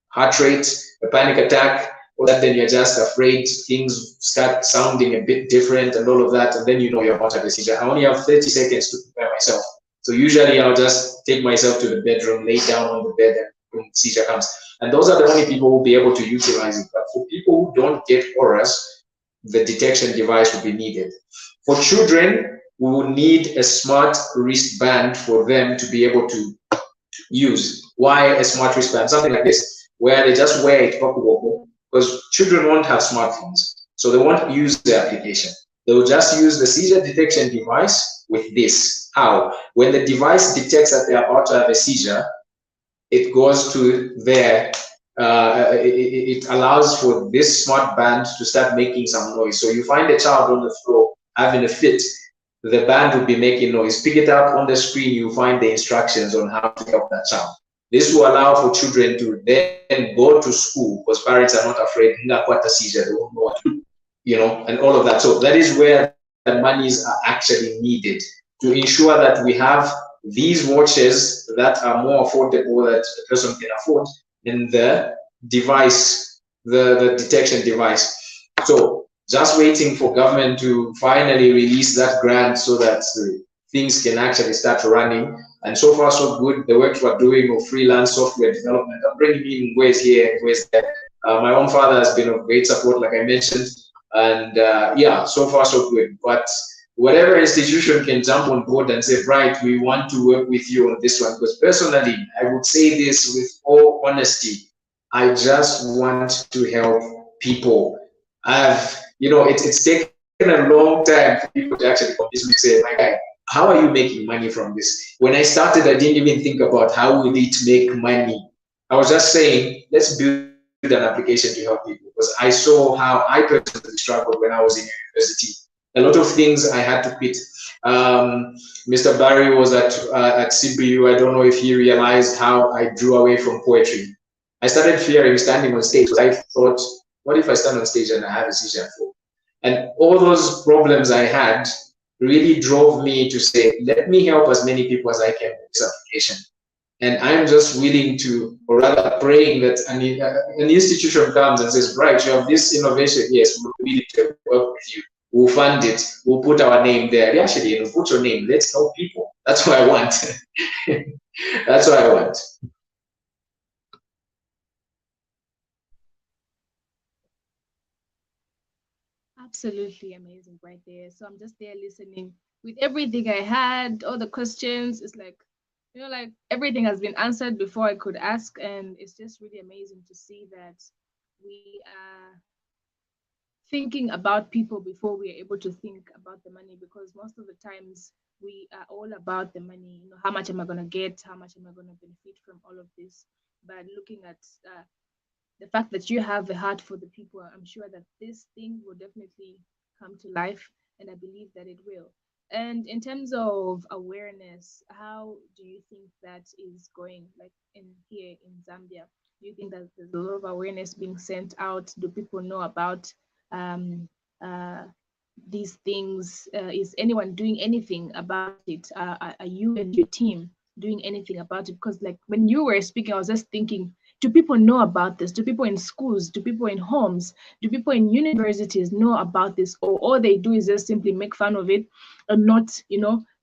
Heart rate, a panic attack, or that then you're just afraid, things start sounding a bit different and all of that, and then you know you're about to have a seizure. I only have 30 seconds to prepare myself. So usually I'll just take myself to the bedroom, lay down on the bed, and boom, seizure comes. And those are the only people who will be able to utilize it. But for people who don't get auras, the detection device will be needed. For children, we will need a smart wristband for them to be able to use. Why a smart wristband? Something like this, where they just wear it because children won't have smartphones, so they won't use the application. They will just use the seizure detection device with this. How? When the device detects that they're about to have a seizure, it goes to there. It allows for this smart band to start making some noise. So you find a child on the floor having a fit, the band will be making noise. Pick it up on the screen, you find the instructions on how to help that child. This will allow for children to then go to school, because parents are not afraid, what a seizure, they won't know what to do, you know, and all of that. So that is where the monies are actually needed, to ensure that we have these watches that are more affordable, that the person can afford, in the device, the detection device. So just waiting for government to finally release that grant so that things can actually start running. And so far, so good. The work we're doing of freelance software development, I'm bringing in ways here and ways there. My own father has been of great support, like I mentioned. And yeah, so far, so good. But whatever institution can jump on board and say, right, we want to work with you on this one. Because personally, I would say this with all honesty, I just want to help people. It's taken a long time for people to actually convince me to say, my guy, how are you making money from this? When I started, I didn't even think about how will it make money. I was just saying, let's build an application to help people, because I saw how I personally struggled when I was in university. A lot of things I had to quit. Mr. Barry was at CBU. I don't know if he realized how I drew away from poetry. I started fearing standing on stage, because I thought, what if I stand on stage and I have a seizure? And all those problems I had really drove me to say, let me help as many people as I can with this application. And I'm just willing to, or rather praying that an institution comes and says, right, you have this innovation, yes, we're willing to work with you. We'll fund it. We'll put our name there. Actually, put your name. Let's help people. That's what I want. That's what I want. Absolutely amazing right there. So I'm just there listening with everything I had, all the questions. It's like, like everything has been answered before I could ask. And it's just really amazing to see that we are thinking about people before we are able to think about the money, because most of the times we are all about the money. How much am I going to get? How much am I going to benefit from all of this? But looking at the fact that you have a heart for the people, I'm sure that this thing will definitely come to life, and I believe that it will. And in terms of awareness, how do you think that is going, like in here in Zambia? Do you think that there's a lot of awareness being sent out? Do people know about um, uh, these things? Is anyone doing anything about it? Are you and your team doing anything about it? Because like when you were speaking, I was just thinking, do people know about this? Do people in schools, do people in homes, do people in universities know about this? Or all they do is just simply make fun of it and not,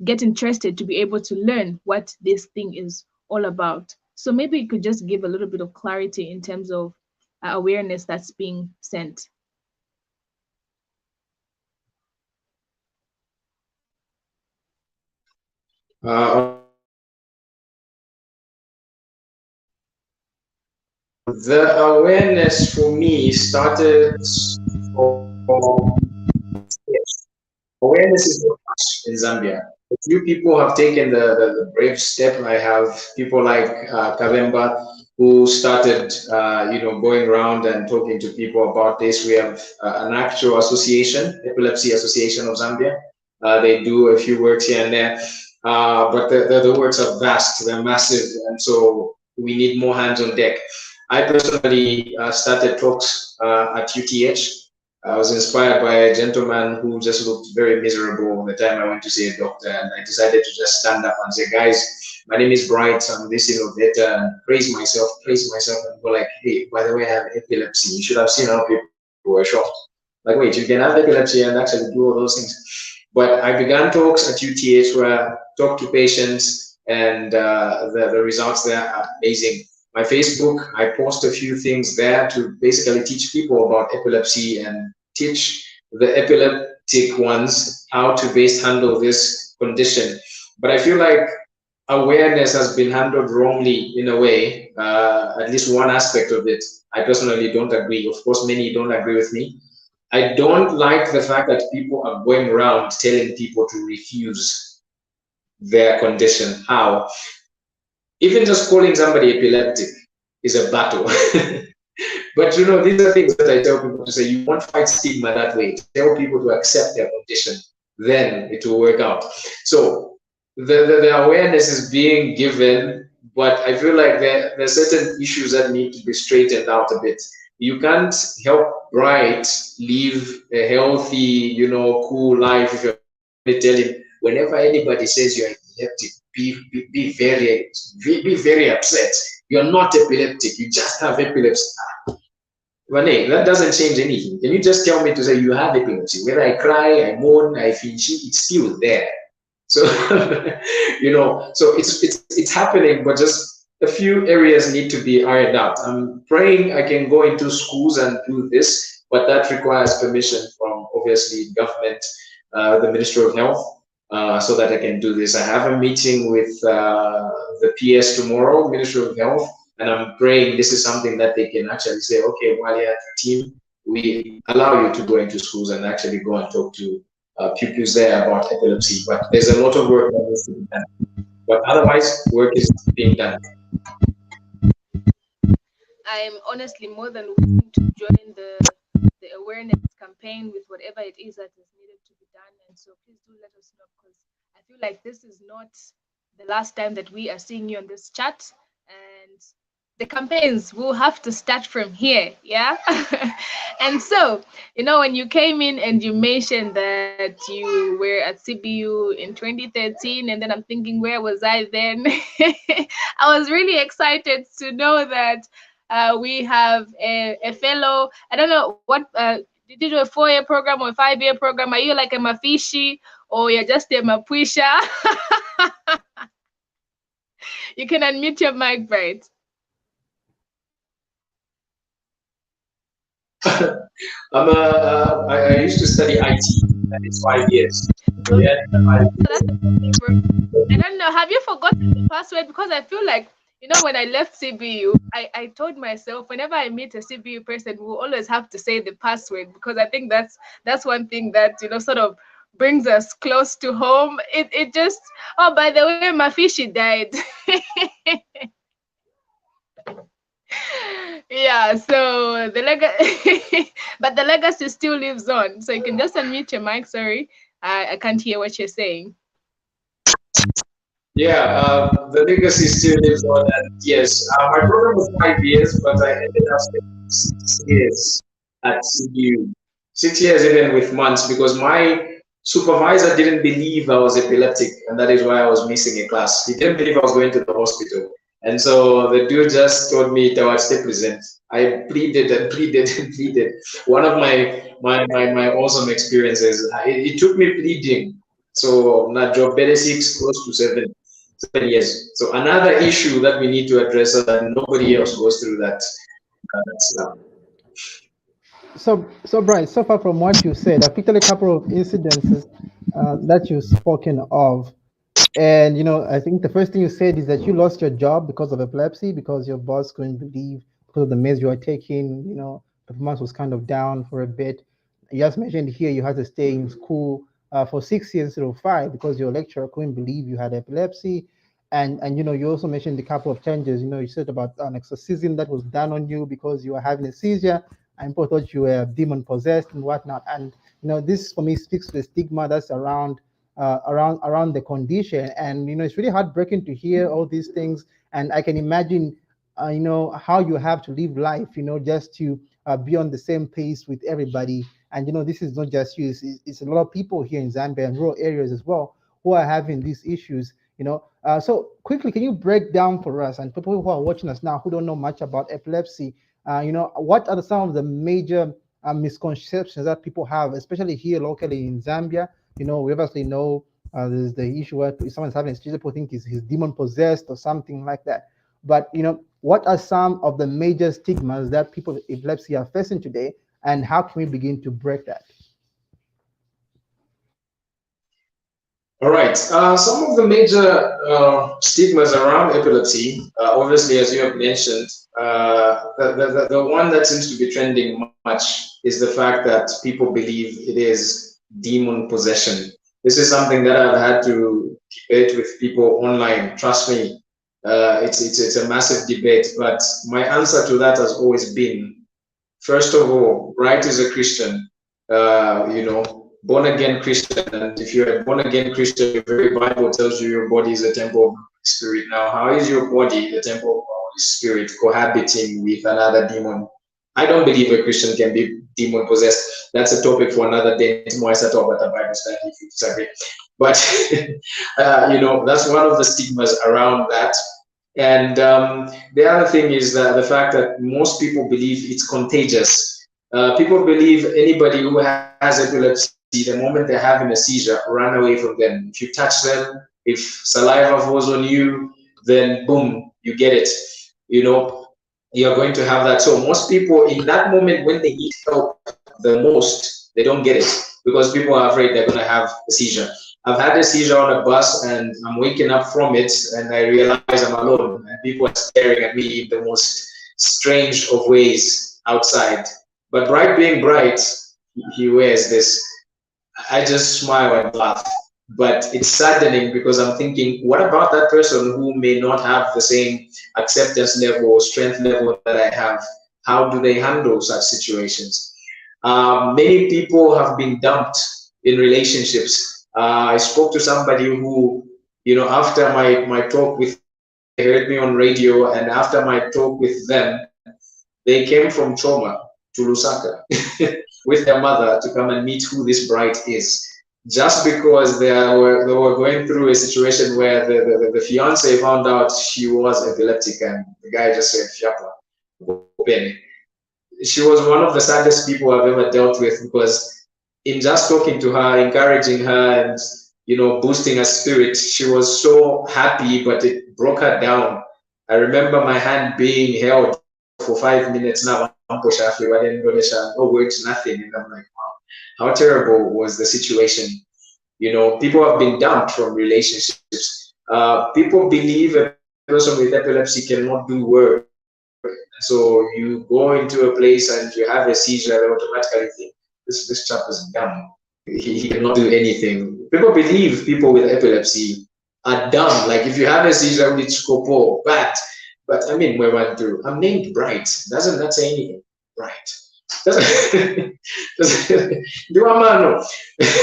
get interested to be able to learn what this thing is all about. So maybe you could just give a little bit of clarity in terms of awareness that's being sent. The awareness for me started from awareness is not much in Zambia. A few people have taken the brave step. I have people like Kavemba who started, going around and talking to people about this. We have an actual association, Epilepsy Association of Zambia. They do a few works here and there, but the works are vast, they're massive, and so we need more hands on deck. I personally started talks at UTH. I was inspired by a gentleman who just looked very miserable the time I went to see a doctor, and I decided to just stand up and say, "Guys, my name is Bright. I'm this innovator," and praise myself, and go like, "Hey, by the way, I have epilepsy. You should have seen how people were shocked. Like, wait, you can have epilepsy and actually do all those things." But I began talks at UTH where I talked to patients, and the results there are amazing. My Facebook, I post a few things there to basically teach people about epilepsy and teach the epileptic ones how to best handle this condition. But I feel like awareness has been handled wrongly in a way, at least one aspect of it. I personally don't agree. Of course, many don't agree with me. I don't like the fact that people are going around telling people to refuse their condition. How? Even just calling somebody epileptic is a battle. But these are things that I tell people to say, you won't fight stigma that way. Tell people to accept their condition, then it will work out. So the awareness is being given, but I feel like there are certain issues that need to be straightened out a bit. You can't help Bright live a healthy, cool life if you're telling whenever anybody says you're epileptic, be very upset. You're not epileptic, you just have epilepsy. Renee, that doesn't change anything. Can you just tell me to say you have epilepsy? Whether I cry, I moan, I finchy, it's still there. So, so it's happening, but just a few areas need to be ironed out. I'm praying I can go into schools and do this, but that requires permission from obviously government, the Ministry of Health, so that I can do this. I have a meeting with the PS tomorrow, Ministry of Health, and I'm praying this is something that they can actually say, okay, while you're at the team, we allow you to go into schools and actually go and talk to pupils there about epilepsy. But there's a lot of work that needs to be done. But otherwise, work is being done. I'm honestly more than willing to join the awareness campaign with whatever it is that is needed to be done. And so please do let us know, because I feel like this is not the last time that we are seeing you on this chat. And the campaigns will have to start from here. Yeah. And so, when you came in and you mentioned that you were at CBU in 2013, and then I'm thinking, where was I then? I was really excited to know that we have a fellow, I don't know what, did you do a 4-year program or a 5-year program? Are you like a Mafishi or you're just a Mapwisha? You can unmute your mic, Bright. I used to study IT, and it's 5 years. So yeah, I don't know. Have you forgotten the password? Because I feel like, when I left CBU, I told myself whenever I meet a CBU person, we'll always have to say the password, because I think that's one thing that, sort of brings us close to home. It just, oh, by the way, Mafishi died. Yeah, so but the legacy still lives on. So you can just unmute your mic. Sorry, I can't hear what you're saying. Yeah, the legacy still lives on, and yes, my program was 5 years, but I ended up spending 6 years at CBU. 6 years even with months, because my supervisor didn't believe I was epileptic, and that is why I was missing a class. He didn't believe I was going to the hospital. And so the dude just told me to stay present. I pleaded and pleaded and pleaded. One of my awesome experiences, it took me pleading. So na job 6 close to 7 years. So another issue that we need to address so that nobody else goes through that. So Brian, so far from what you said, I picked up a couple of incidences that you've spoken of. And I think the first thing you said is that you lost your job because of epilepsy, because your boss couldn't believe because of the meds you were taking. Performance was kind of down for a bit. You just mentioned here you had to stay in school for 6 years instead of 5 because your lecturer couldn't believe you had epilepsy. And you also mentioned a couple of changes. You said about an exorcism that was done on you because you were having a seizure, and people thought you were demon possessed and whatnot. And this for me speaks to the stigma that's around the condition. And it's really heartbreaking to hear all these things. And I can imagine how you have to live life just to be on the same pace with everybody. And this is not just you, it's a lot of people here in Zambia and rural areas as well who are having these issues. So quickly, can you break down for us and people who are watching us now who don't know much about epilepsy, what are some of the major misconceptions that people have, especially here locally in Zambia? We obviously know there's the issue where if someone's having a seizure, people think he's demon possessed or something like that. But what are some of the major stigmas that people with epilepsy are facing today, and how can we begin to break that? All right. Some of the major stigmas around epilepsy, obviously, as you have mentioned, the one that seems to be trending much is the fact that people believe it is demon possession. This is something that I've had to debate with people online. Trust me, it's a massive debate. But my answer to that has always been, first of all, Bright is a Christian. Born again Christian, and if you're a born again Christian, your very Bible tells you your body is a temple of the Holy Spirit. Now, how is your body the temple of the Holy Spirit cohabiting with another demon? I don't believe a Christian can be demon possessed. That's a topic for another day. Tomorrow I start talking about the Bible study if you disagree. But that's one of the stigmas around that. And the other thing is that the fact that most people believe it's contagious. People believe anybody who has epilepsy, the moment they're having a seizure, run away from them. If you touch them, if saliva falls on you, then boom, you get it. You're going to have that. So most people in that moment when they need help the most, they don't get it because people are afraid they're going to have a seizure. I've had a seizure on a bus and I'm waking up from it and I realize I'm alone and people are staring at me in the most strange of ways outside. But Bright being Bright, he wears this. I just smile and laugh. But it's saddening because I'm thinking, what about that person who may not have the same acceptance level or strength level that I have? How do they handle such situations? Many people have been dumped in relationships. I spoke to somebody who, after my talk with, they heard me on radio, and after my talk with them, they came from Choma to Lusaka with their mother to come and meet who this Bright is. Just because they were going through a situation where the fiance found out she was epileptic and the guy just said, Fiapa. She was one of the saddest people I've ever dealt with because in just talking to her, encouraging her and, boosting her spirit, she was so happy, but it broke her down. I remember my hand being held for 5 minutes now, no words, nothing. And I'm like, wow, how terrible was the situation? People have been dumped from relationships. People believe a person with epilepsy cannot do work. So you go into a place and you have a seizure, they automatically think, this chap is dumb. He cannot do anything. People believe people with epilepsy are dumb. Like if you have a seizure, it's scopo, bad. But I mean, we went through. I'm named Bright. Doesn't that say anything? Bright. Do a man?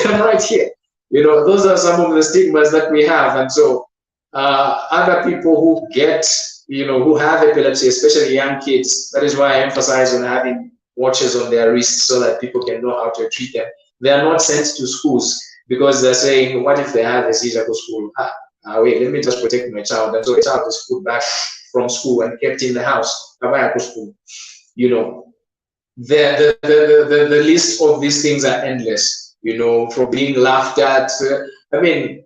I'm right here. Those are some of the stigmas that we have. And so other people who get, who have epilepsy, especially young kids, that is why I emphasize on having watches on their wrists so that people can know how to treat them. They are not sent to schools because they're saying, what if they have a seizure to school? Wait, let me just protect my child. And so the child is put back from school and kept in the house. You know, the list of these things are endless, you know, from being laughed at. I mean,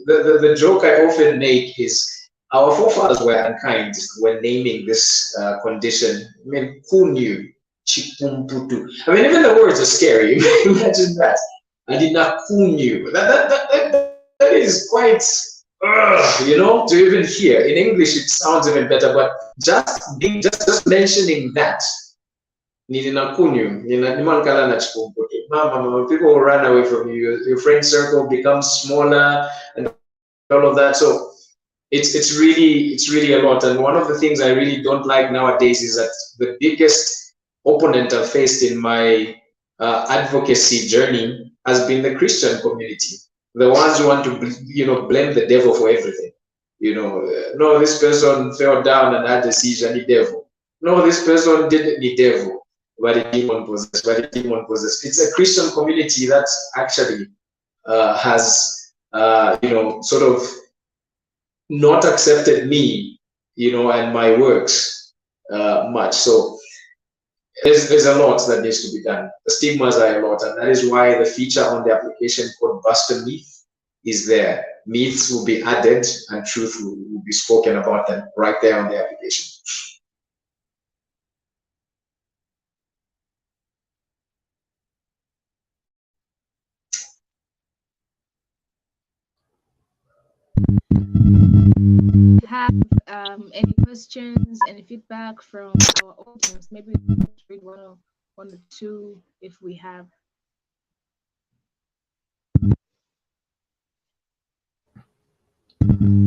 the joke I often make is our forefathers were unkind when naming this condition. I mean, who knew? Chipumputu. I mean, even the words are scary. Imagine that. I did not who knew. That is quite, you know, to even hear. In English, it sounds even better, but just mentioning that people will run away from you. Your friend circle becomes smaller and all of that. So it's really a lot. And one of the things I really don't like nowadays is that the biggest opponent I've faced in my advocacy journey has been the Christian community. The ones who want to blame the devil for everything. No, this person fell down and had a seizure, the devil. No, this person didn't, the devil. But a demon possessed, but a demon possessed. It's a Christian community that actually has, sort of not accepted me, and my works much. So there's a lot that needs to be done. The stigmas are a lot, and that is why the feature on the application called Bust a Myth is there. Myths will be added and truth will be spoken about them right there on the application. Have any questions, any feedback from our audience? Maybe we can read one or two if we have.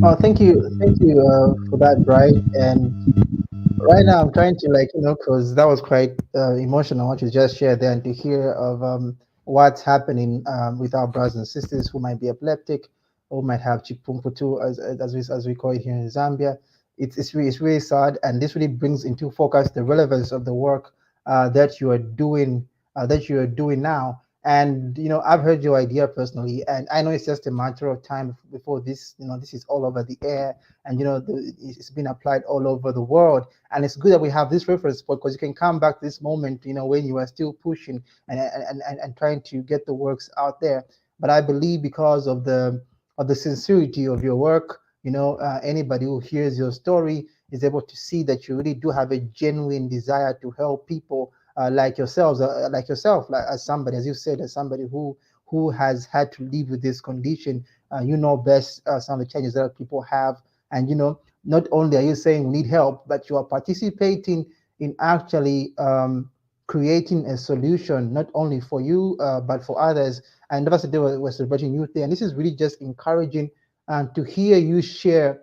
Oh, thank you for that, Bright. And right now, I'm trying to because that was quite emotional what you just shared there, and to hear of what's happening with our brothers and sisters who might be epileptic, or might have chikungunya as we call it here in Zambia. It's really sad, and this really brings into focus the relevance of the work that you are doing now. And I've heard your idea personally, and I know it's just a matter of time before this is all over the air, and it's been applied all over the world. And it's good that we have this reference point, because you can come back to this moment, when you are still pushing and trying to get the works out there. But I believe because of the sincerity of your work, anybody who hears your story is able to see that you really do have a genuine desire to help people like yourself, like as somebody, as you said, as somebody who has had to live with this condition. You know best some of the challenges that people have, and not only are you saying we need help, but you are participating in actually creating a solution not only for you but for others. And that's the day we're celebrating Youth Day, and this is really just encouraging to hear you share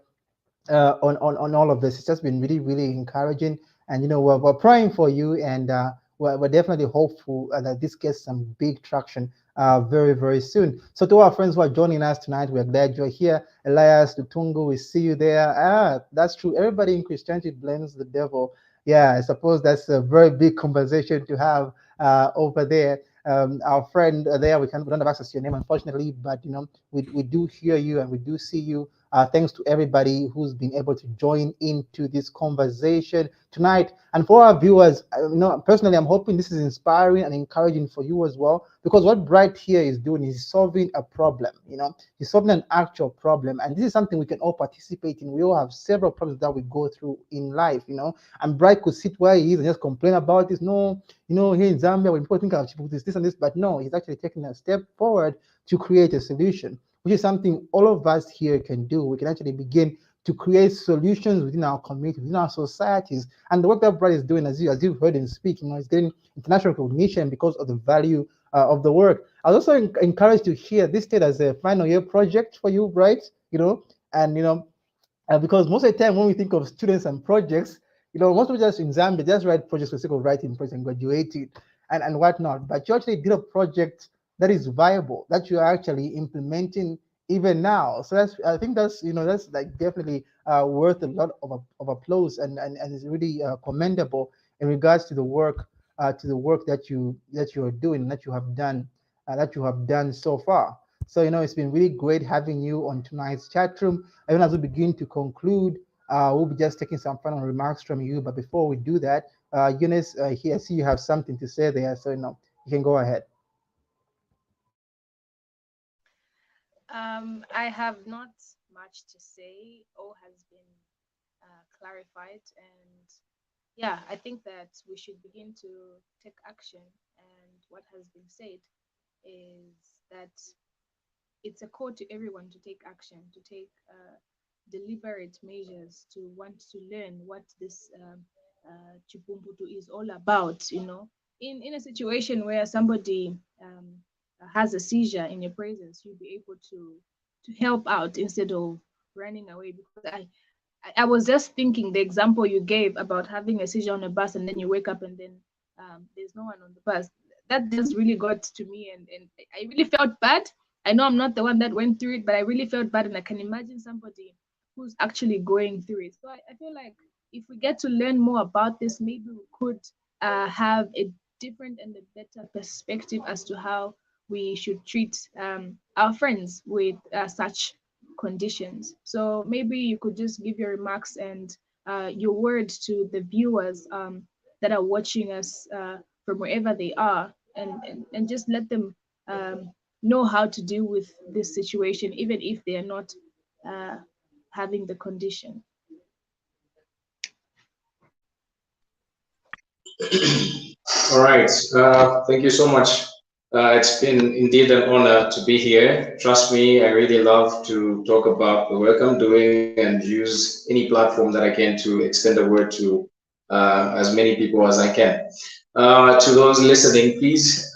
on all of this. It's just been really, really encouraging. And we're praying for you, and we're definitely hopeful that this gets some big traction very, very soon. So to our friends who are joining us tonight, we're glad you're here. Elias Lutungu, we see you there. That's true. Everybody in Christianity blames the devil. Yeah, I suppose that's a very big conversation to have over there. Our friend there, we don't have access to your name, unfortunately, but we do hear you and we do see you. Thanks to everybody who's been able to join into this conversation tonight. And for our viewers, personally, I'm hoping this is inspiring and encouraging for you as well, because what Bright here is doing is solving a problem. He's solving an actual problem, and this is something we can all participate in. We all have several problems that we go through in life, and Bright could sit where he is and just complain about this. No, here in Zambia, when people think of this and this, but no, he's actually taking a step forward to create a solution, which is something all of us here can do. We can actually begin to create solutions within our community, within our societies. And the work that Brad is doing, as you've heard him speak, is getting international recognition because of the value of the work. I was also encouraged to hear this state as a final year project for you, right? And because most of the time when we think of students and projects, most people just in Zambia just write projects for the sake of writing projects and graduating and whatnot. But you actually did a project that is viable, that you are actually implementing even now. So I think that's like definitely worth a lot of applause, and is really commendable in regards to the work to the work that you are doing, that you have done so far. So it's been really great having you on tonight's chat room. Even as we begin to conclude, we'll be just taking some final remarks from you. But before we do that, Eunice, here I see you have something to say there, so you can go ahead. I have not much to say. All has been clarified, and yeah, I think that we should begin to take action. And what has been said is that it's a call to everyone to take action, to take deliberate measures, to want to learn what this Chipumbutu is all about. In a situation where somebody has a seizure in your presence, you'll be able to help out instead of running away. Because I was just thinking the example you gave about having a seizure on a bus and then you wake up and then there's no one on the bus. That just really got to me, and I really felt bad. I know I'm not the one that went through it, but I really felt bad, and I can imagine somebody who's actually going through it. So I feel like if we get to learn more about this, maybe we could have a different and a better perspective as to how we should treat our friends with such conditions. So maybe you could just give your remarks and your words to the viewers that are watching us from wherever they are, and just let them know how to deal with this situation, even if they are not uh, having the condition. All right. Thank you so much. It's been indeed an honor to be here. Trust me, I really love to talk about the work I'm doing and use any platform that I can to extend the word to as many people as I can. To those listening, please,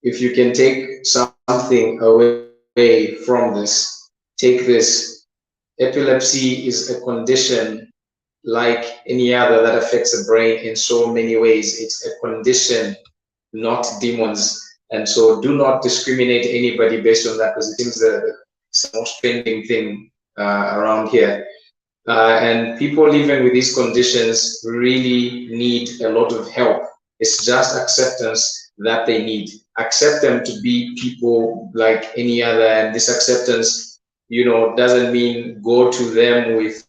if you can take something away from this, take this. Epilepsy is a condition like any other that affects the brain in so many ways. It's a condition, not demons. And so do not discriminate anybody based on that, because it seems the most trending thing around here. And people living with these conditions really need a lot of help. It's just acceptance that they need. Accept them to be people like any other, and this acceptance, doesn't mean go to them with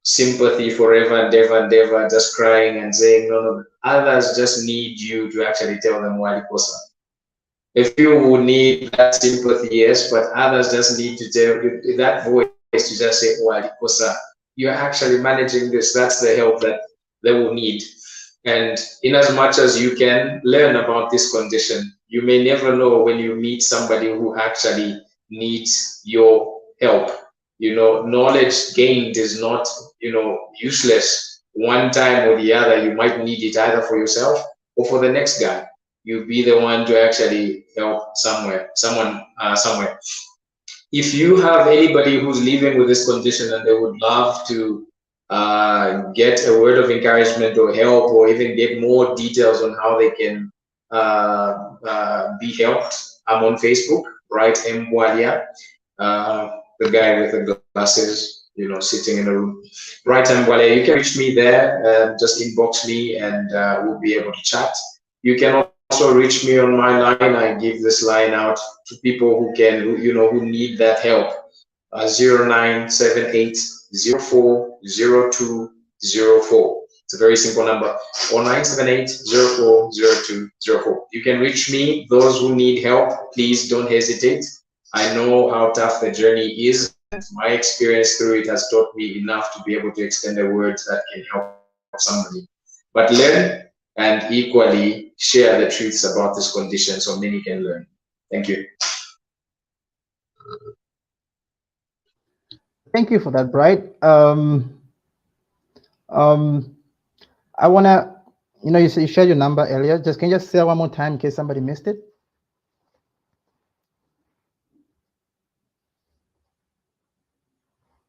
sympathy forever and ever and ever, just crying and saying, no, no. Others just need you to actually tell them why kosa. If you would need that sympathy, yes, but others just need to tell you that voice to just say, why kosa. You're actually managing this. That's the help that they will need. And in as much as you can learn about this condition, you may never know when you meet somebody who actually needs your help. Knowledge gained is not, useless. One time or the other, you might need it either for yourself or for the next guy. You'll be the one to actually help someone somewhere. If you have anybody who's living with this condition and they would love to get a word of encouragement or help, or even get more details on how they can be helped, I'm on Facebook, right? Mbwalia, the guy with the glasses, sitting in a room. Right, Mbwalia, you can reach me there, just inbox me, and we'll be able to chat. You can also reach me on my line. I give this line out to people who need that help. 0978 040204. It's a very simple number. 0978 040204. You can reach me. Those who need help, please don't hesitate. I know how tough the journey is. My experience through it has taught me enough to be able to extend a word that can help somebody. But learn and equally share the truths about this condition so many can learn. Thank you. Thank you for that, Bright. I wanna, you said you shared your number earlier. Can you just say it one more time in case somebody missed it?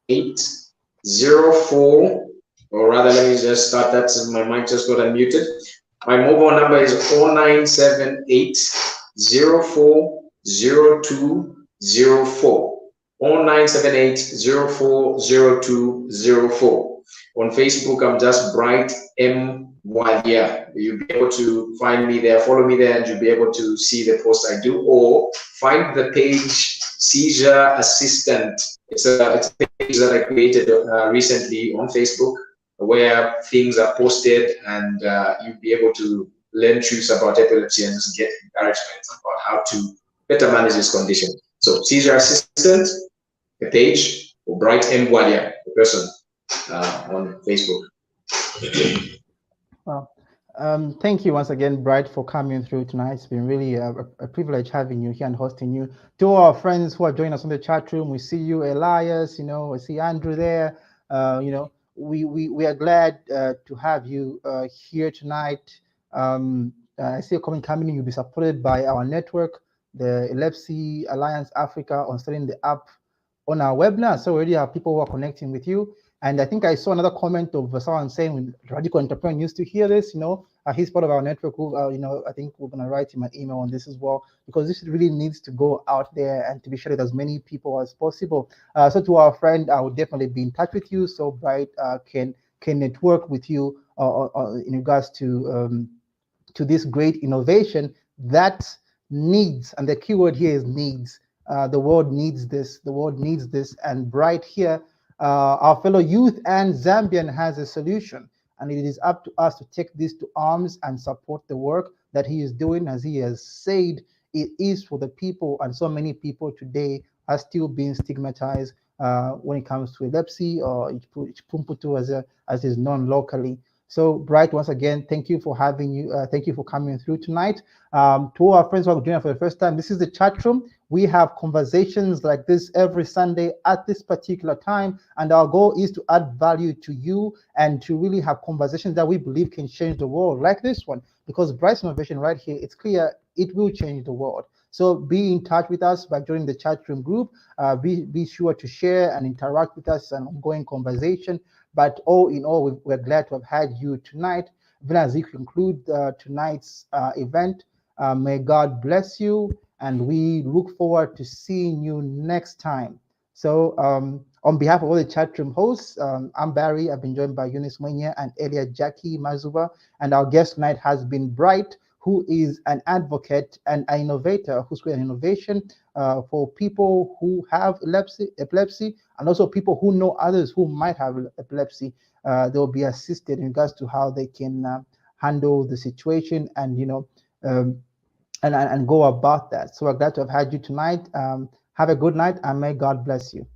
Eight 04, or rather, let me just start that since my mic just got unmuted. My mobile number is 0978 040204. 0978 040204. On Facebook, I'm just Bright M Walia. You'll be able to find me there, follow me there, and you'll be able to see the posts I do, or find the page Seizure Assistant. It's a page that I created recently on Facebook, where things are posted, and you'll be able to learn truths about epilepsy and just get encouragement about how to better manage this condition. So Seizure Assistant, the page, or Bright M. Walia, the person on Facebook. Well, thank you once again, Bright, for coming through tonight. It's been really a privilege having you here and hosting you. To our friends who are joining us on the chat room, we see you, Elias. You know, I see Andrew there. You know, we are glad to have you here tonight. I see a comment coming in. You'll be supported by our network, the Epilepsy Alliance Africa, on starting the app on our webinar. So we already have people who are connecting with you. And I think I saw another comment of someone saying, when Radical Entrepreneur needs to hear this, you know, he's part of our network. Who, you know, I think we're going to write him an email on this as well, because this really needs to go out there and to be shared with as many people as possible. So to our friend, I will definitely be in touch with you so Bright can network with you in regards to this great innovation that needs, and the keyword here is needs. The world needs this. The world needs this. And Bright here, our fellow youth and Zambian, has a solution. And it is up to us to take this to arms and support the work that he is doing. As he has said, it is for the people, and so many people today are still being stigmatized when it comes to epilepsy, or Pumputu as is known locally. So Bright, once again, thank you for having you. Thank you for coming through tonight. To our friends who are joining us for the first time, this is the chat room. We have conversations like this every Sunday at this particular time, and our goal is to add value to you and to really have conversations that we believe can change the world, like this one. Because Bright's innovation right here, it's clear it will change the world. So be in touch with us by joining the chat room group. Be sure to share and interact with us, an ongoing conversation. But all in all, we're glad to have had you tonight. Even as we conclude tonight's event, may God bless you, and we look forward to seeing you next time. So on behalf of all the chat room hosts, I'm Barry. I've been joined by Eunice Mwenya and Elia Jackie Mazuba, and our guest tonight has been Bright, who is an advocate and an innovator who's created an innovation for people who have epilepsy, and also people who know others who might have epilepsy. They will be assisted in regards to how they can handle the situation and, you know, and go about that. So we're glad to have had you tonight. Have a good night, and may God bless you.